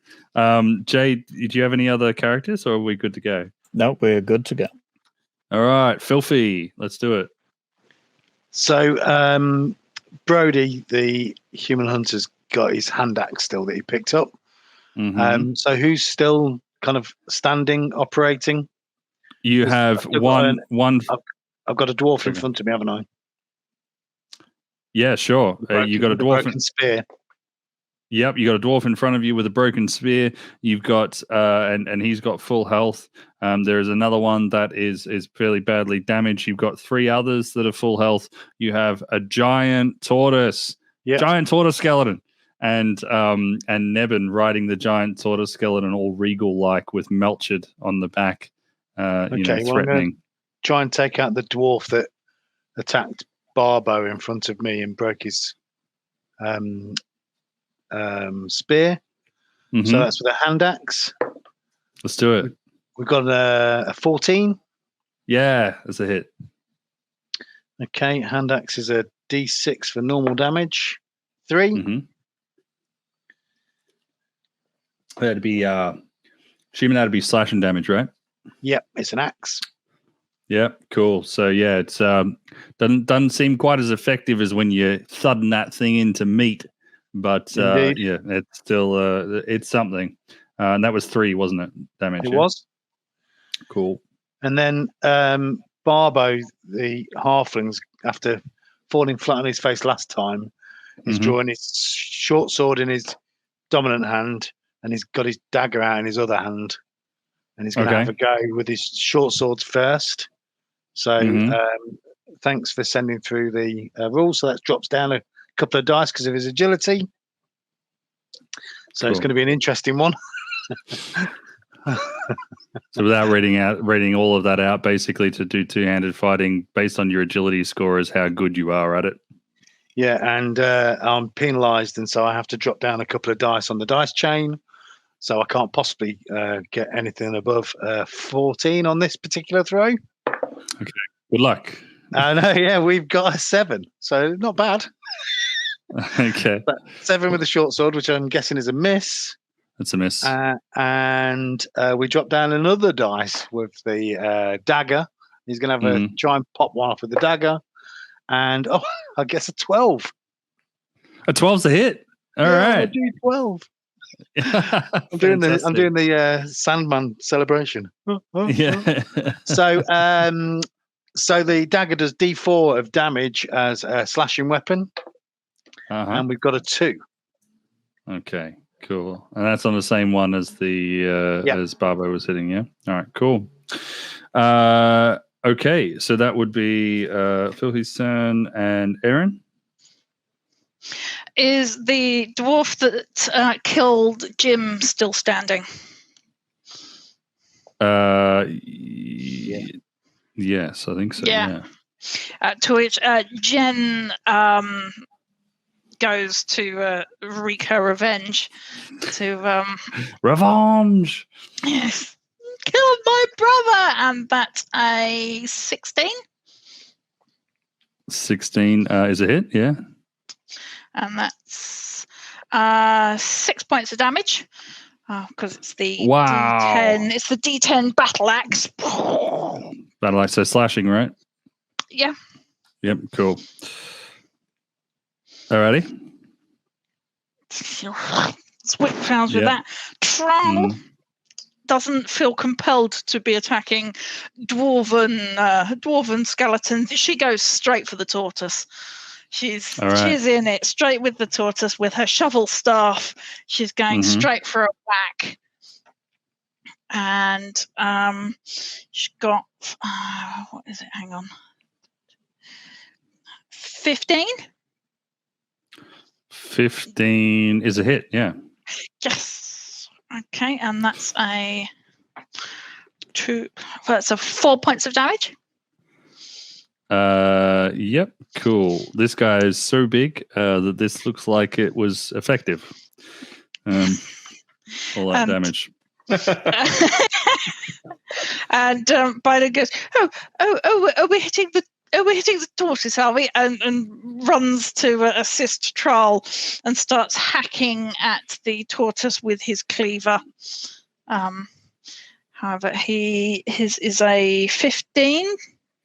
Jay, do you have any other characters, or are we good to go? No, we're good to go. All right, Filthy, let's do it. So Brody, the human hunter's got his hand axe still that he picked up. Mm-hmm. So who's still kind of standing, operating? You have one. I've got a dwarf in front of me, haven't I? Yeah, sure. You got a dwarf broken spear. Yep, you got a dwarf in front of you with a broken spear. You've got and he's got full health. There is another one that is fairly badly damaged. You've got 3 others that are full health. You have a giant tortoise, giant tortoise skeleton, and Nebin riding the giant tortoise skeleton, all regal like with Melchard on the back, threatening. I'm gonna try and take out the dwarf that attacked Barbo in front of me and broke his spear. Mm-hmm. So that's with a hand axe. Let's do it. We've got a 14. Yeah, that's a hit. Okay, hand axe is a D6 for normal damage. 3. Mm-hmm. That'd be assuming that'd be slashing damage, right? Yep, it's an axe. Yep, cool. So yeah, it's doesn't seem quite as effective as when you're thudding that thing into meat. But it's still it's something. And that was 3, wasn't it? Damage. It was. Cool. And then Barbo, the halflings, after falling flat on his face last time, is drawing his short sword in his dominant hand, and he's got his dagger out in his other hand, and he's going to have a go with his short swords first. So thanks for sending through the rules. So that drops down a couple of dice because of his agility. So It's going to be an interesting one. So without reading all of that out, basically to do two-handed fighting based on your agility score is how good you are at it. Yeah, and I'm penalised, and so I have to drop down a couple of dice on the dice chain. So I can't possibly get anything above 14 on this particular throw. Okay, good luck. Yeah, we've got a 7, so not bad. Okay. But 7 with a short sword, which I'm guessing is a miss. That's a miss. And we drop down another dice with the dagger. He's going to have try and pop one off with the dagger. And, I guess a 12. A 12's a hit. All right. I do 12. I'm doing the Sandman celebration. Yeah. So the dagger does D4 of damage as a slashing weapon. And we've got a 2. Okay, cool. And that's on the same one as the as Barbo was hitting, yeah? All right, cool. Okay, so that would be Phil's turn, and Aaron? Is the dwarf that killed Jim still standing? Yes, I think so, yeah. To which Jen goes to wreak her revenge. Revenge! Yes. Killed my brother! And that's a 16. 16 is a hit, yeah. And that's 6 points of damage. Because it's the D10. It's the D10 battle axe. Battle axe, so slashing, right? Yeah. Yep, cool. Alrighty. Switch rounds with that. Troll doesn't feel compelled to be attacking dwarven skeletons. She goes straight for the tortoise. She's in it, straight with the tortoise with her shovel staff. She's going straight for a whack. And she's got what is it? Hang on. 15? 15 is a hit, yeah. Yes. Okay, and that's a 2. That's 4 points of damage. Yep, cool. This guy is so big that this looks like it was effective. All that damage. And Biden goes, oh, we're hitting the tortoise, are we? And runs to assist Trial and starts hacking at the tortoise with his cleaver. However, his is a 15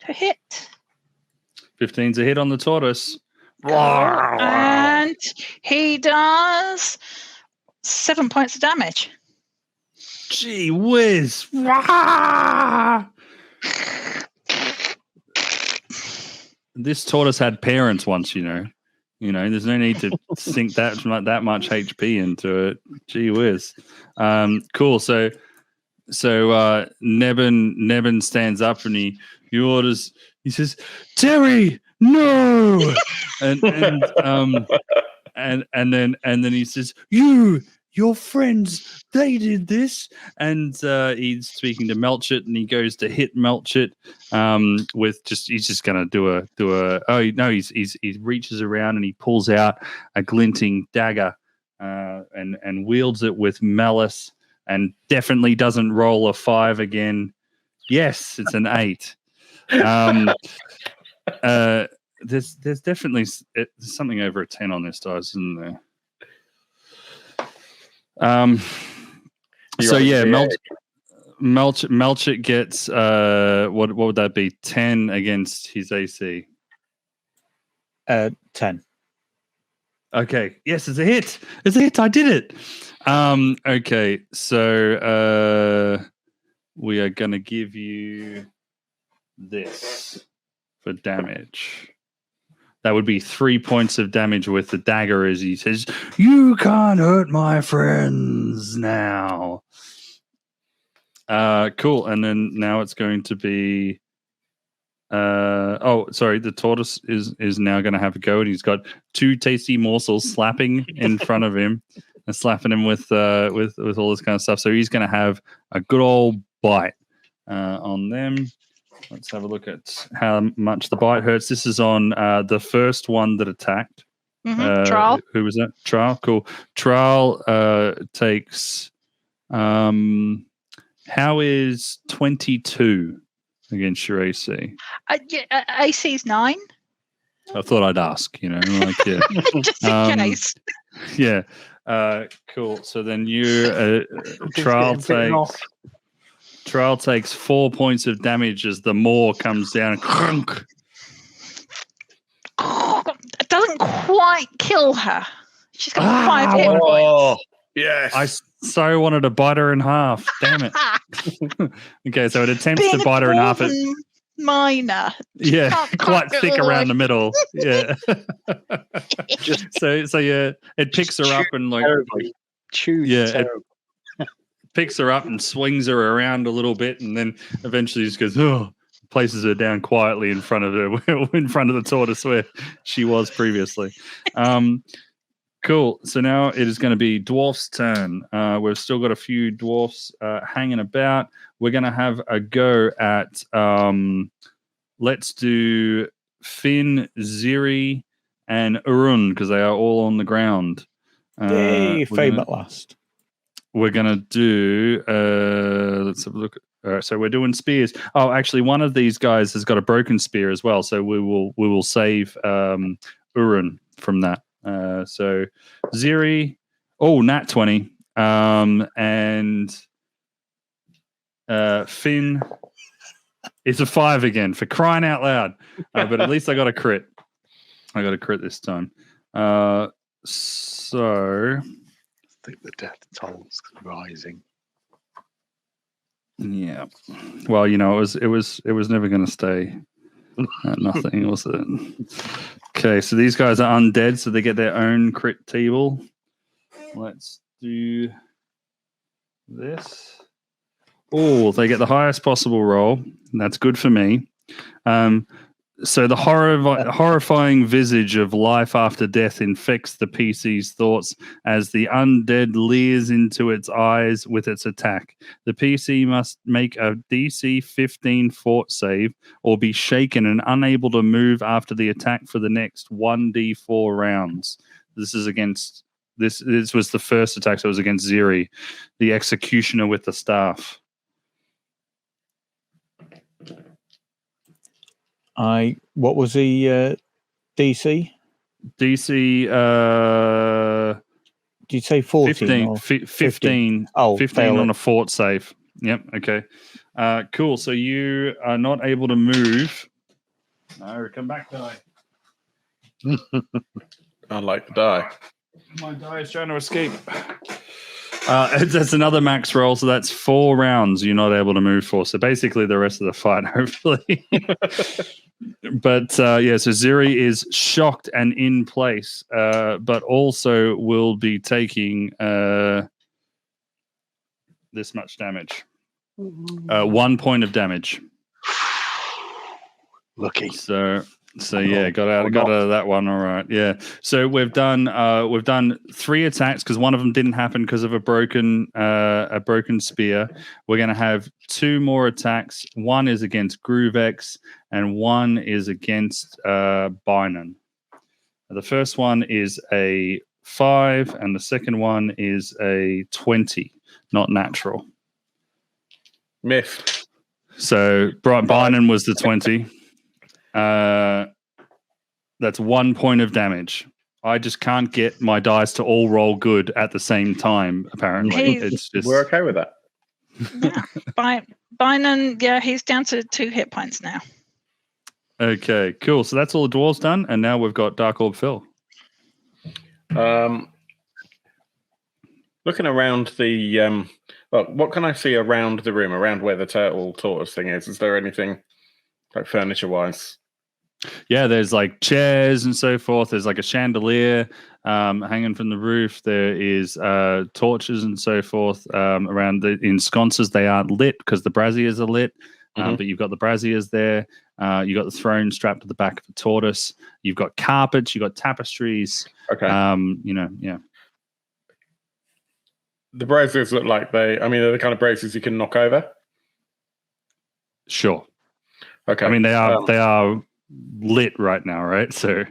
to hit. 15's a hit on the tortoise. And he does 7 points of damage. Gee whiz. This tortoise had parents once, you know. There's no need to sink that much HP into it. Gee whiz. Cool. So Nevin stands up and he orders. He says, "Terry, no!" and then he says, "Your friends, they did this." And he's speaking to Melchett, and he goes to hit Melchett he's just gonna do a he reaches around and he pulls out a glinting dagger and wields it with malice, and definitely doesn't roll a 5 again. Yes, it's an 8. There's definitely something over a 10 on this dice, isn't there? So yeah, Melchett gets what would that be? 10 against his AC. 10. Okay. Yes, it's a hit. It's a hit. I did it. Okay. So we are gonna give you this for damage. That would be 3 points of damage with the dagger as he says, "You can't hurt my friends now." Cool. And then now it's going to be the tortoise is now going to have a go, and he's got 2 tasty morsels slapping in front of him and slapping him with all this kind of stuff. So he's going to have a good old bite on them. Let's have a look at how much the bite hurts. This is on the first one that attacked. Trial. Who was that? Trial. Cool. Trial takes. How is 22 against your AC? AC's 9. I thought I'd ask. Yeah. Just in case. Yeah. Cool. So then you Trial takes 4 points of damage as the maw comes down. It doesn't quite kill her. She's got 5 hit points. Yes. I so wanted to bite her in half. Damn it. Okay, so it attempts to bite her in half. Minor. Yeah, quite thick around the middle. Yeah. So yeah, it picks her up and picks her up and swings her around a little bit, and then eventually just goes, places her down quietly in front of the tortoise where she was previously. Cool. So now it is going to be Dwarf's turn. We've still got a few dwarfs hanging about. We're going to have a go at, let's do Finn, Ziri, and Urun, because they are all on the ground. Yay, fame at last. We're going to do, let's have a look. So we're doing spears. Oh, actually, one of these guys has got a broken spear as well. So we will save Urun from that. So Ziri, nat 20, and Finn, it's a 5 again, for crying out loud. But at least I got a crit. I got a crit this time. So I think the death toll's rising. Yeah. Well, it was never going to stay at nothing, was it? Okay, so these guys are undead, so they get their own crit table. Let's do this. Oh, they get the highest possible roll. And that's good for me. So the horrifying visage of life after death infects the PC's thoughts as the undead leers into its eyes with its attack. The PC must make a DC 15 fort save or be shaken and unable to move after the attack for the next 1d4 rounds. This is against this was the first attack, so it was against Ziri, the executioner with the staff. What was the DC? DC Did you say 14? 15. Oh, 15 on a fort save. Yep. Okay. Cool. So you are not able to move. No, come back, die. I'd like to die. My die is trying to escape. That's another max roll, so that's 4 rounds you're not able to move for. So basically the rest of the fight, hopefully. But so Ziri is shocked and in place, but also will be taking this much damage. 1 point of damage. Lucky. So yeah, got out of that one. All right, yeah. So we've done 3 attacks because one of them didn't happen because of a broken spear. We're going to have 2 more attacks. One is against Groovex and one is against Bynon. The first one is a 5 and the second one is a 20, not natural. Miss. So Bynon was the 20. That's 1 point of damage. I just can't get my dice to all roll good at the same time. Apparently, it's just we're okay with that. Bynon, he's down to 2 hit points now. Okay, cool. So that's all the dwarves done, and now we've got Dark Orb Phil. Looking around the what can I see around the room, around where the turtle tortoise thing is? Is there anything like furniture wise? Yeah, there's like chairs and so forth. There's like a chandelier hanging from the roof. There is torches and so forth around in sconces. They aren't lit because the braziers are lit, but you've got the braziers there. You've got the throne strapped to the back of the tortoise. You've got carpets. You've got tapestries. Okay. Yeah. The braziers look like they're the kind of braziers you can knock over. Sure. Okay. I mean, they are lit right now, right? So,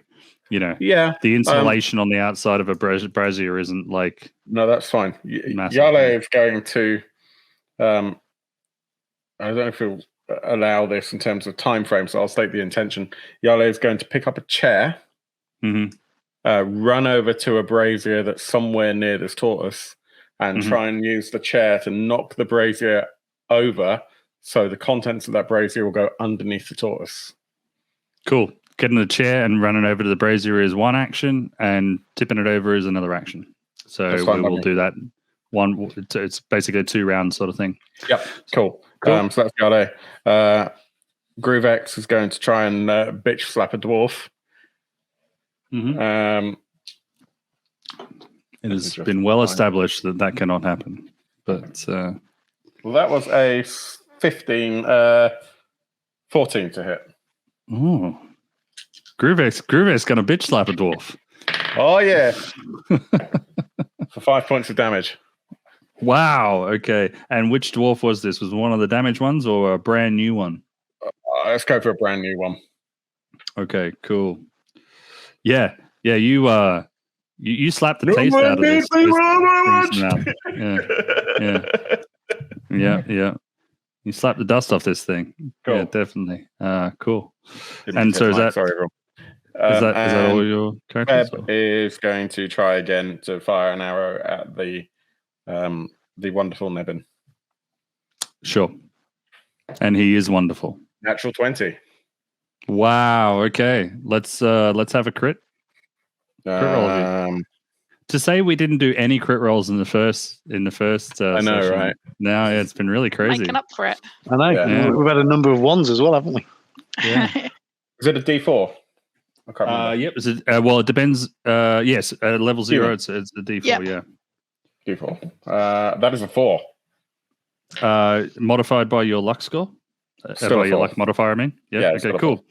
the insulation on the outside of a brazier isn't like... No, that's fine. Massive. Yale is going to... I don't know if he'll allow this in terms of time frame, so I'll state the intention. Yale is going to pick up a chair, run over to a brazier that's somewhere near this tortoise, and try and use the chair to knock the brazier over, so the contents of that brazier will go underneath the tortoise. Cool. Getting the chair and running over to the brazier is one action, and tipping it over is another action. So we will do that. It's basically a 2-round sort of thing. Yep. Cool. So that's got Groovex is going to try and bitch slap a dwarf. It has been well established that cannot happen. But well, that was a 15, 14 to hit. Oh, Groovex gonna bitch slap a dwarf. Oh yeah, for 5 points of damage. Wow. Okay. And which dwarf was this? Was it one of the damaged ones or a brand new one? Let's go for a brand new one. Okay. Cool. Yeah. You slapped the taste out of this Yeah. You slapped the dust off this thing. Cool. Yeah, definitely. Cool. And so is that all your characters? Peb is going to try again to fire an arrow at the wonderful Nebin. Sure. And he is wonderful. Natural 20. Wow. Okay. Let's have a crit. Roll. To say we didn't do any crit rolls in the first I know, session, right? Now it's been really crazy. Making up for it. I know. Yeah. We've had a number of ones as well, haven't we? Yeah. Is it a D4? I can't remember. Yep. Well, it depends. Yes, level 0, it's a D4. Yep. Yeah. D4. That is a 4. Modified by your luck score. By your luck modifier, I mean. Yeah. Okay. Cool.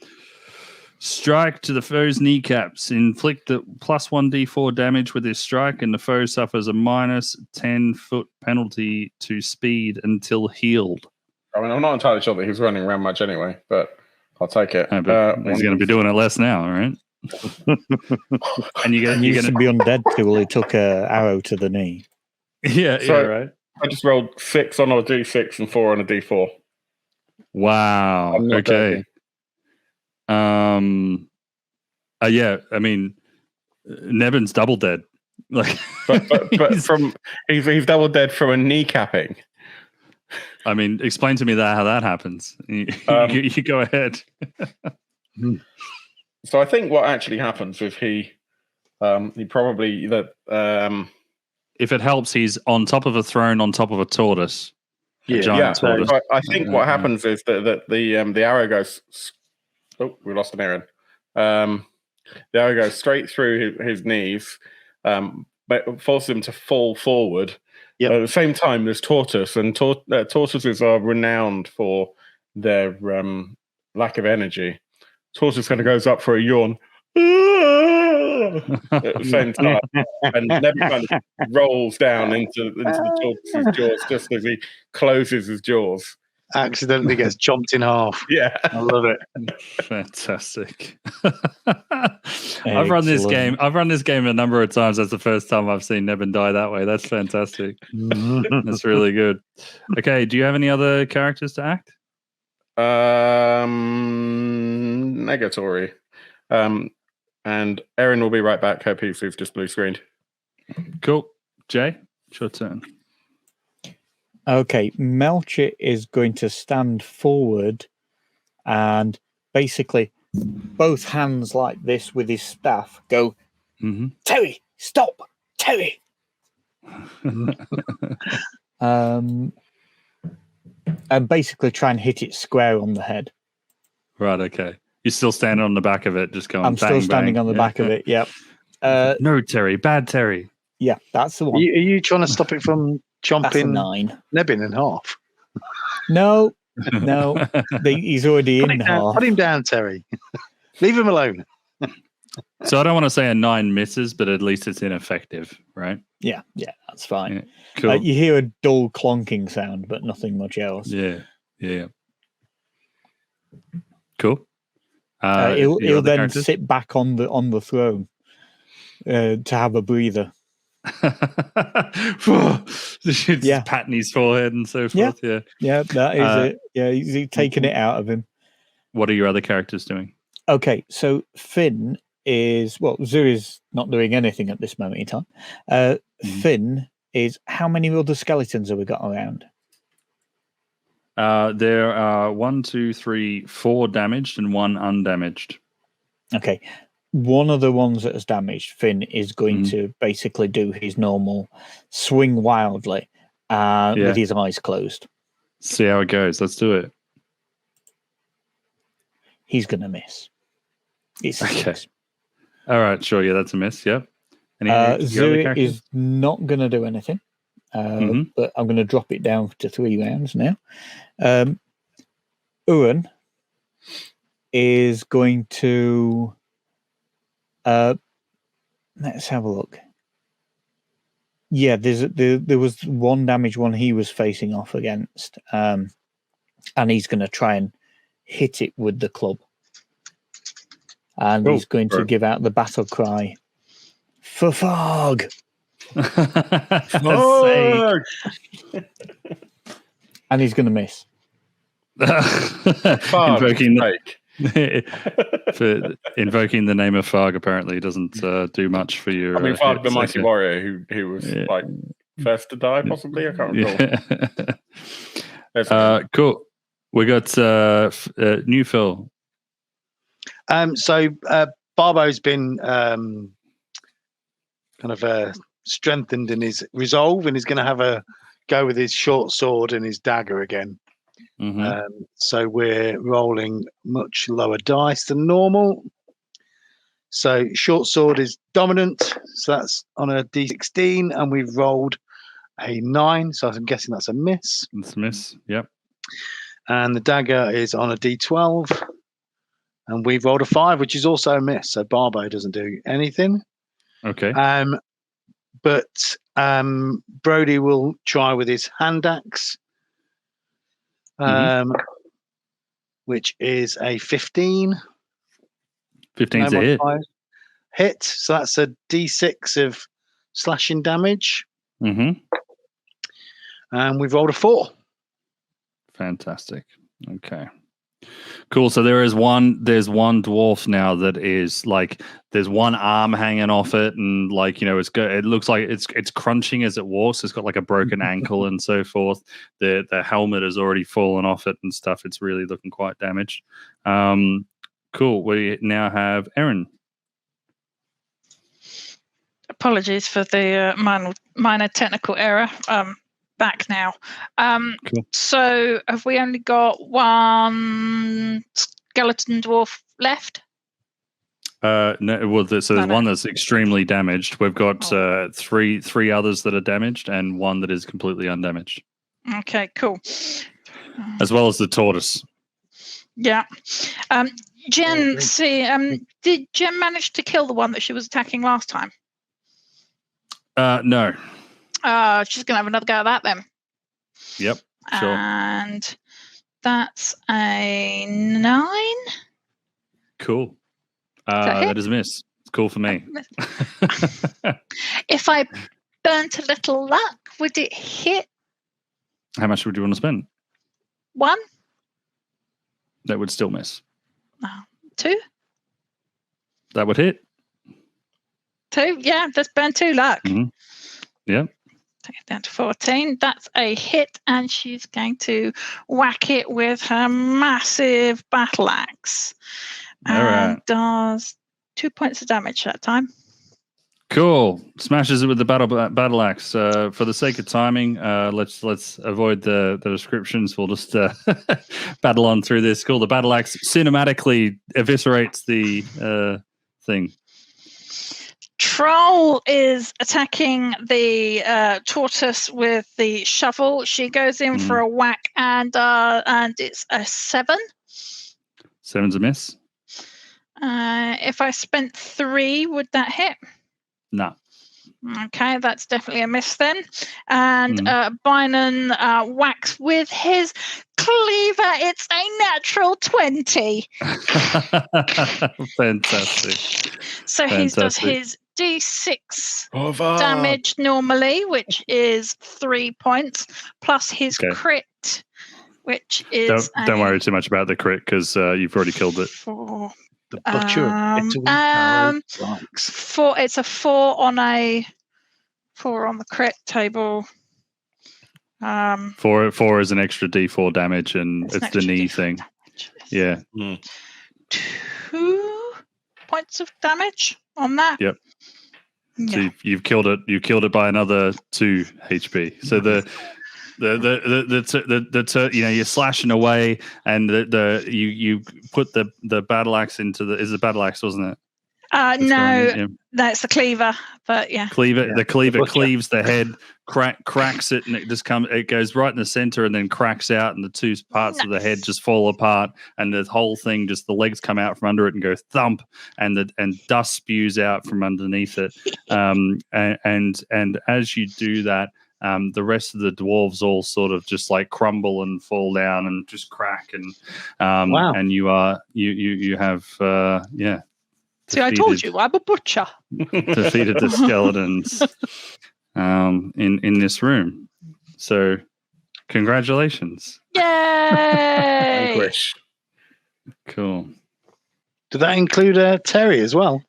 Strike to the foe's kneecaps. Inflict the +1d4 damage with this strike, and the foe suffers a -10-foot penalty to speed until healed. I mean, I'm not entirely sure that he was running around much anyway, but I'll take it. He's going to be doing it less now, right? And He used to be undead till he took an arrow to the knee. Yeah, right. I just rolled 6 on a d6 and 4 on a d4. Wow. Okay. Yeah. I mean, Nevin's double dead. Like, but from he's double dead from a kneecapping. I mean, explain to me how that happens. You go ahead. So I think what actually happens is he probably if it helps, he's on top of a throne, on top of a tortoise. Tortoise. So I think what happens is that the arrow goes. Oh, we lost an Aaron. The arrow goes straight through his knees, but forces him to fall forward. Yep. At the same time, there's tortoise, and tortoises are renowned for their lack of energy. Tortoise kind of goes up for a yawn at the same time, and Nebin kind of rolls down into the tortoise's jaws just as he closes his jaws. Accidentally gets chomped in half. Yeah, I love it. Fantastic. I've run this game a number of times. That's the first time I've seen Nebin die that way. That's fantastic. That's really good. Okay, do you have any other characters to act? Negatory. And Erin will be right back. Her PC's just blue screened. Cool. Jay, it's your turn. Okay, Melcher is going to stand forward and basically both hands like this with his staff go, Terry, stop, Terry. And basically try and hit it square on the head. Right, okay. You're still standing on the back of it, just going I'm bang, still standing bang. on the back of it, yep. No, Terry, bad Terry. Yeah, that's the one. Are you trying to stop it from chomping 9. Nebin in half? No. He's already in half. Put him down, Terry. Leave him alone. So I don't want to say a 9 misses, but at least it's ineffective, right? Yeah, that's fine. Yeah, cool. You hear a dull clonking sound, but nothing much else. Yeah. Cool. He'll then sit back on the throne to have a breather. Just patting his forehead and so forth. Yeah, that is it. Yeah, he's taking it out of him. What are your other characters doing? Okay, so Finn is Zoo is not doing anything at this moment in time. Finn is how many other skeletons have we got around? There are 1, 2, 3, 4 damaged and 1 undamaged. Okay. One of the ones that is damaged, Finn is going to basically do his normal swing wildly with his eyes closed. See how it goes. Let's do it. He's going to miss. It's okay. All right, sure. Yeah, that's a miss. Yep. Zoo is not going to do anything, but I'm going to drop it down to 3 rounds now. Uran is going to... let's have a look. Yeah, there was 1 damage one he was facing off against, and he's going to try and hit it with the club, and he's going to give out the battle cry for fog. Fog! And he's going to miss. Invoking the name of Farg apparently doesn't do much for your. I mean, Farg, the mighty warrior, who was like first to die, possibly. I can't recall. Cool. We got new Phil. So Barbo's been kind of strengthened in his resolve, and he's going to have a go with his short sword and his dagger again. So we're rolling much lower dice than normal. So short sword is dominant, so that's on a d16, and we've rolled a 9, so I'm guessing that's a miss. It's a miss, yep. And the dagger is on a d12, And we've rolled a 5, which is also a miss. So Barbo doesn't do anything. Okay. But Brody will try with his hand axe, which is a 15. 15's a hit. Hit. So that's a D6 of slashing damage. Mm-hmm. And we've rolled a 4. Fantastic. Okay. Cool. So there's one dwarf now that is like there's one arm hanging off it, and like it's good. It looks like it's crunching as it walks. It's got like a broken ankle and so forth. The helmet has already fallen off it and stuff. It's really looking quite damaged. Cool. We now have Erin. Apologies for the minor technical error. Back now. Cool. So have we only got one skeleton dwarf left? No. Well, there's one that's extremely damaged. We've got three others that are damaged and one that is completely undamaged. Okay, cool. As well as the tortoise. Yeah. Jen, did Jen manage to kill the one that she was attacking last time? No. She's going to have another go at that then. Yep, sure. And that's a 9. Cool. That is a miss. It's cool for me. If I burnt a little luck, would it hit? How much would you want to spend? 1? That would still miss. 2? That would hit. 2? Yeah, let's burn 2 luck. Mm-hmm. Yep. Take it down to 14. That's a hit, and she's going to whack it with her massive battle axe. And does 2 points of damage that time. Cool. Smashes it with the battle axe. For the sake of timing, let's avoid the descriptions. We'll just battle on through this. Cool. The battle axe cinematically eviscerates the thing. Troll is attacking the tortoise with the shovel. She goes in for a whack, and it's a 7. 7's a miss. If I spent 3, would that hit? No. Okay, that's definitely a miss then. And Bynon whacks with his cleaver. It's a natural 20. Fantastic. So he does his D6 damage normally, which is 3 points, plus his crit, which is... Don't worry too much about the crit, because you've already killed it. 4. The butcher of Italy. It's a 4 on the crit table. 4 is an extra D4 damage, and it's the knee thing. Yeah. 2 points of damage on that. Yep. So you've killed it. You killed it by another 2 HP. So you're slashing away, and you put the battle axe into is the battle axe, wasn't it? No, that's the cleaver. But yeah, the cleaver cleaves the head, cracks it, and it goes right in the center, and then cracks out, and the 2 parts of the head just fall apart, and the whole thing the legs come out from under it and go thump, and dust spews out from underneath it. And as you do that, the rest of the dwarves all sort of just like crumble and fall down and just crack, and and you have See, I told you, I'm a butcher. Defeated the skeletons in this room. So, congratulations. Yay! Vanquish. Cool. Did that include Terry as well?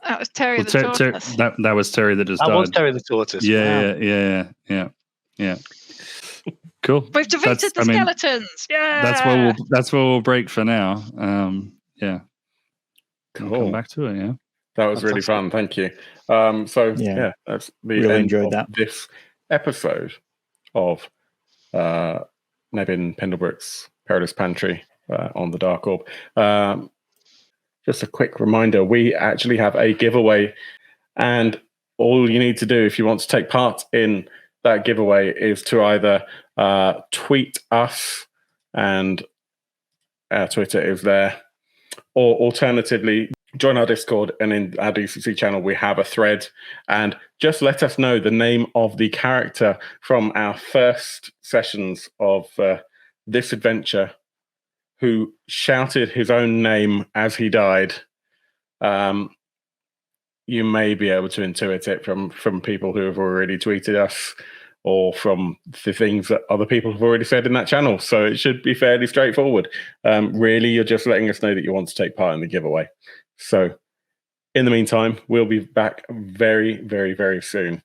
That was Terry the tortoise. That was Terry that just died. That was Terry the tortoise. Yeah. Cool. We've defeated the skeletons. Yeah. That's where we'll break for now. Yeah. Cool. We'll come back to it. Yeah. That was really fun. Thank you. That's the really end enjoyed of that. this episode of Nebin Pendlebrook's Perilous Pantry on the Dark Orb. Just a quick reminder, we actually have a giveaway, and all you need to do if you want to take part in that giveaway is to either tweet us, and our Twitter is there, or alternatively, join our Discord, and in our DCC channel, we have a thread. And just let us know the name of the character from our first sessions of this adventure who shouted his own name as he died. You may be able to intuit it from people who have already tweeted us, or from the things that other people have already said in that channel. So it should be fairly straightforward. Really, you're just letting us know that you want to take part in the giveaway. So in the meantime, we'll be back very, very, very soon.